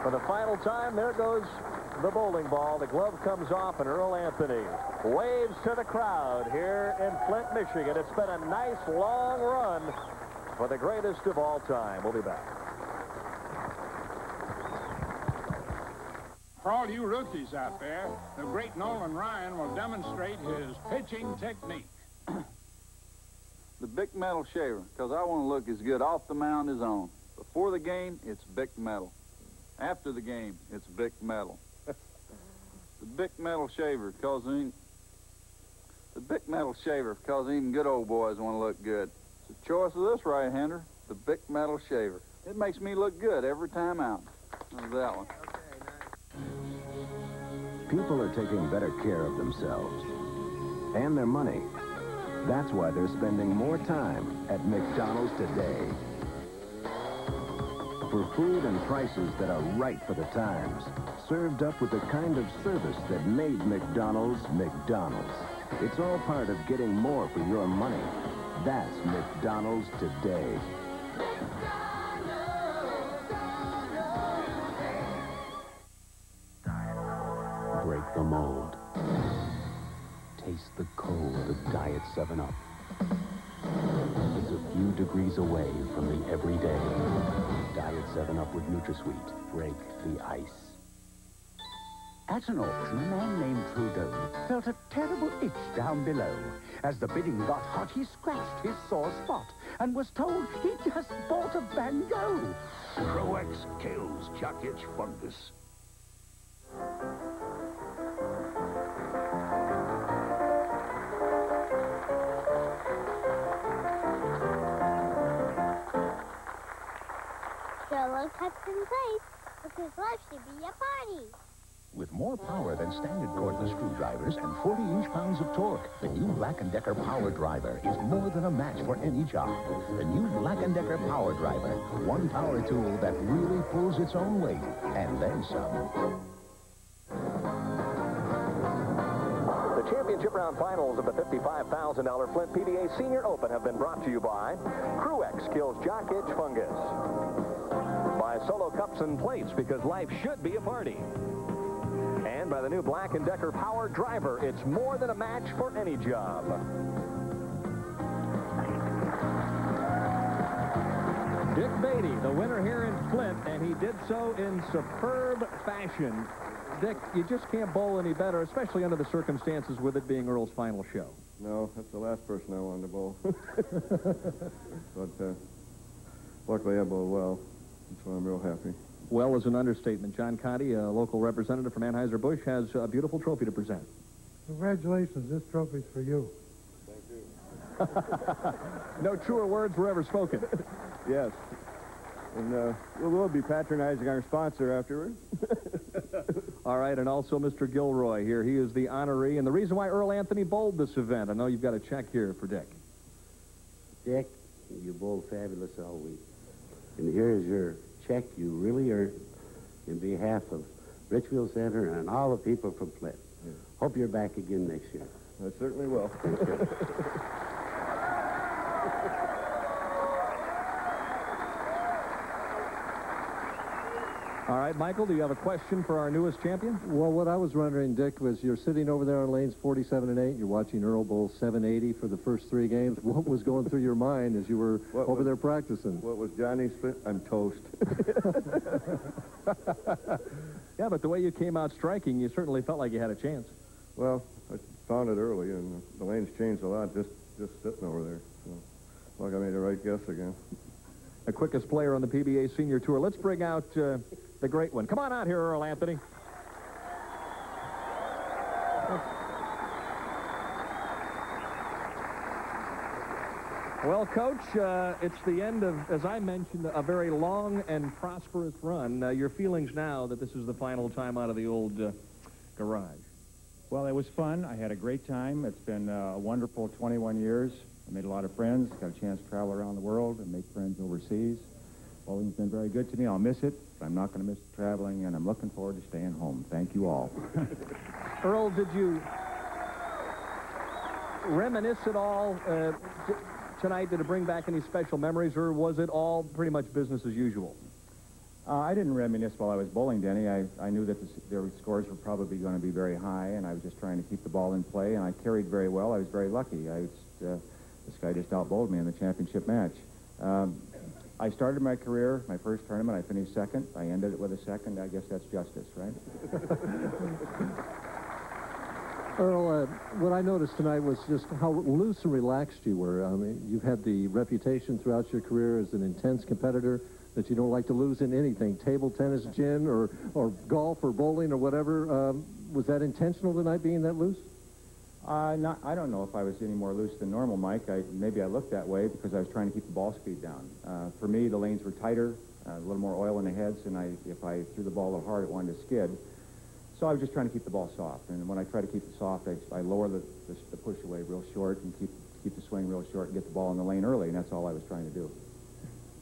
For the final time, there goes the bowling ball. The glove comes off, and Earl Anthony waves to the crowd here in Flint, Michigan. It's been a nice, long run for the greatest of all time. We'll be back. For all you rookies out there, the great Nolan Ryan will demonstrate his pitching technique. The Bic Metal Shaver, because I want to look as good off the mound as on. Before the game, it's Bic Metal. After the game, it's Bic Metal. The Bic Metal Shaver, because even good old boys want to look good. It's the choice of this right-hander, the Bic Metal Shaver. It makes me look good every time out. How's that one? People are taking better care of themselves and their money. That's why they're spending more time at McDonald's today. For food and prices that are right for the times, served up with the kind of service that made McDonald's McDonald's. It's all part of getting more for your money. That's McDonald's today. Break the mold. Taste the cold of Diet 7-Up. It's a few degrees away from the everyday. Diet 7-Up with NutraSweet. Break the ice. At an auction, a man named Trudeau felt a terrible itch down below. As the bidding got hot, he scratched his sore spot and was told he just bought a Van Gogh. Croex kills jock itch fungus. Solo cuts in place, because life should be a party. With more power than standard cordless screwdrivers and 40 inch-pounds of torque, the new Black & Decker Power Driver is more than a match for any job. The new Black & Decker Power Driver, one power tool that really pulls its own weight, and then some. The championship round finals of the $55,000 Flint PBA Senior Open have been brought to you by Cruex kills jock itch fungus, by Solo Cups and Plates, because life should be a party, and by the new Black & Decker Power Driver. It's more than a match for any job. Dick Beatty, the winner here in Flint, and he did so in superb fashion. Dick, you just can't bowl any better, especially under the circumstances with it being Earl's final show. No, that's the last person I wanted to bowl. But luckily I bowled well, so I'm real happy. Well is an understatement. John Conti, a local representative from Anheuser-Busch, has a beautiful trophy to present. Congratulations, this trophy's for you. Thank you. No truer words were ever spoken. Yes. And we'll be patronizing our sponsor afterward. All right, and also Mr. Gilroy here. He is the honoree, and the reason why Earl Anthony bowled this event. I know you've got a check here for Dick. Dick, you bowled fabulous all week. And here's your check you really earned in behalf of Richfield Center and all the people from Flint. Yeah. Hope you're back again next year. I certainly will. All right, Michael, do you have a question for our newest champion? Well, what I was wondering, Dick, was you're sitting over there on lanes 47 and 8. You're watching Earl bowl 780 for the first 3 games. What was going through your mind as you were over there practicing? What was Johnny's split? I'm toast. Yeah, but the way you came out striking, you certainly felt like you had a chance. Well, I found it early, and the lanes changed a lot just sitting over there. So, like I made the right guess again. the quickest player on the PBA Senior Tour. Let's bring out the great one. Come on out here, Earl Anthony. Well, Coach, it's the end of, as I mentioned, a very long and prosperous run. Your feelings now that this is the final time out of the old garage? Well, it was fun. I had a great time. It's been a wonderful 21 years. I made a lot of friends, got a chance to travel around the world and make friends overseas. Bowling's been very good to me. I'll miss it, but I'm not going to miss the traveling, and I'm looking forward to staying home. Thank you all. Earl, did you reminisce at all tonight? Did it bring back any special memories, or was it all pretty much business as usual? I didn't reminisce while I was bowling, Denny. I knew that their scores were probably going to be very high, and I was just trying to keep the ball in play, and I carried very well. I was very lucky. This guy just out-bowled me in the championship match. I started my career, my first tournament, I finished second. I ended it with a second. I guess that's justice, right? Earl, what I noticed tonight was just how loose and relaxed you were. I mean, you've had the reputation throughout your career as an intense competitor, that you don't like to lose in anything, table tennis, gin, or golf, or bowling, or whatever. Was that intentional tonight, being that loose? I don't know if I was any more loose than normal, Mike. Maybe I looked that way because I was trying to keep the ball speed down. For me, the lanes were tighter, a little more oil in the heads, and if I threw the ball a little hard, it wanted to skid. So I was just trying to keep the ball soft. And when I try to keep it soft, I lower the push away real short and keep the swing real short and get the ball in the lane early, and that's all I was trying to do.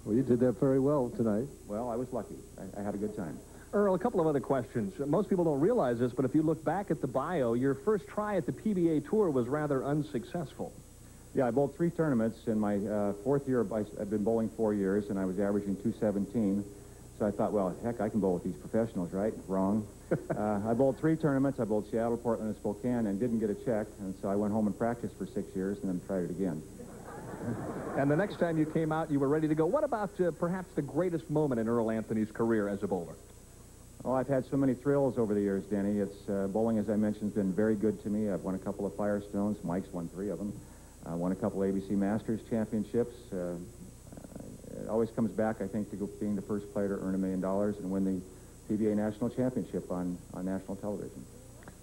Well, you did that very well tonight. Well, I was lucky. I had a good time. Earl, a couple of other questions. Most people don't realize this, but if you look back at the bio, your first try at the PBA Tour was rather unsuccessful. Yeah, I bowled 3 tournaments. In my 4th year, I've been bowling 4 years, and I was averaging 217. So I thought, well, heck, I can bowl with these professionals, right? Wrong. I bowled 3 tournaments. I bowled Seattle, Portland, and Spokane, and didn't get a check. And so I went home and practiced for 6 years and then tried it again. And the next time you came out, you were ready to go. What about perhaps the greatest moment in Earl Anthony's career as a bowler? Oh, I've had so many thrills over the years, Denny. Bowling, as I mentioned, has been very good to me. I've won a couple of Firestones. Mike's won 3 of them. I won a couple ABC Masters championships. It always comes back, I think, to being the first player to earn $1 million and win the PBA National Championship on national television.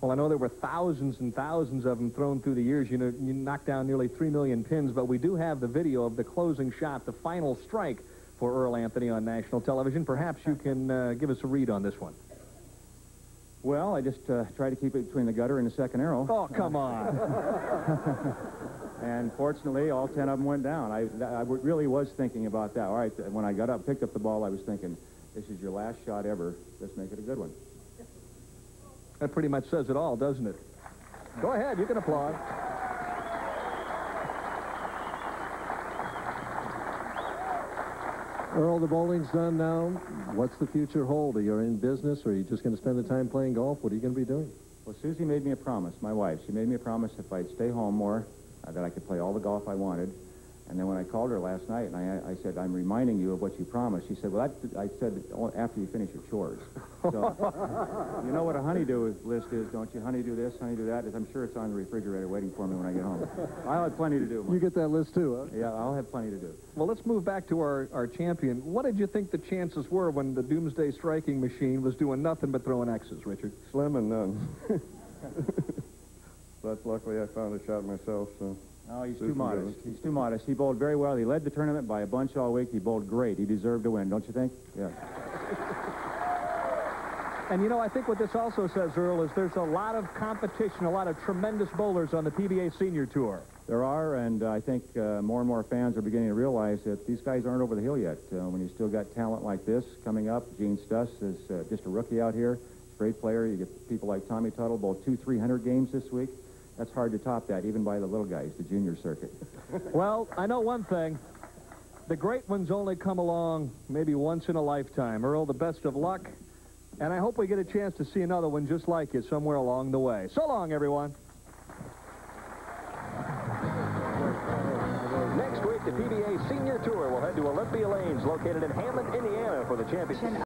Well, I know there were thousands and thousands of them thrown through the years. You know, you knocked down nearly 3 million pins, but we do have the video of the closing shot, the final strike for Earl Anthony on national television. Perhaps you can give us a read on this one. Well, I just tried to keep it between the gutter and the second arrow. Oh, come on. And fortunately, all 10 of them went down. I really was thinking about that. All right, when I got up, picked up the ball, I was thinking, this is your last shot ever. Let's make it a good one. That pretty much says it all, doesn't it? Go ahead, you can applaud. Earl, the bowling's done now. What's the future hold? Are you in business, or are you just going to spend the time playing golf? What are you going to be doing? Well, Susie made me a promise, my wife. She made me a promise if I'd stay home more, that I could play all the golf I wanted. And then when I called her last night and I said, I'm reminding you of what you promised, she said, well, I said after you finish your chores. So, you know what a honeydew list is, don't you? Honeydew this, honeydew that. I'm sure it's on the refrigerator waiting for me when I get home. I'll have plenty to do. You get that list too, huh? Yeah, I'll have plenty to do. Well, let's move back to our champion. What did you think the chances were when the Doomsday Striking Machine was doing nothing but throwing X's, Richard? Slim and none. But luckily I found a shot myself, so... No, he's too modest. He's too modest. He bowled very well. He led the tournament by a bunch all week. He bowled great. He deserved to win, don't you think? Yeah. And, you know, I think what this also says, Earl, is there's a lot of competition, a lot of tremendous bowlers on the PBA Senior Tour. There are, and I think more and more fans are beginning to realize that these guys aren't over the hill yet. When you still got talent like this coming up, Gene STUS is just a rookie out here. Great player. You get people like Tommy Tuttle, bowled 2 300 games this week. That's hard to top that, even by the little guys, the junior circuit. Well, I know one thing. The great ones only come along maybe once in a lifetime. Earl, the best of luck. And I hope we get a chance to see another one just like you somewhere along the way. So long, everyone. Next week, the PBA Senior Tour will head to Olympia Lanes, located in Hammond, Indiana, for the championship.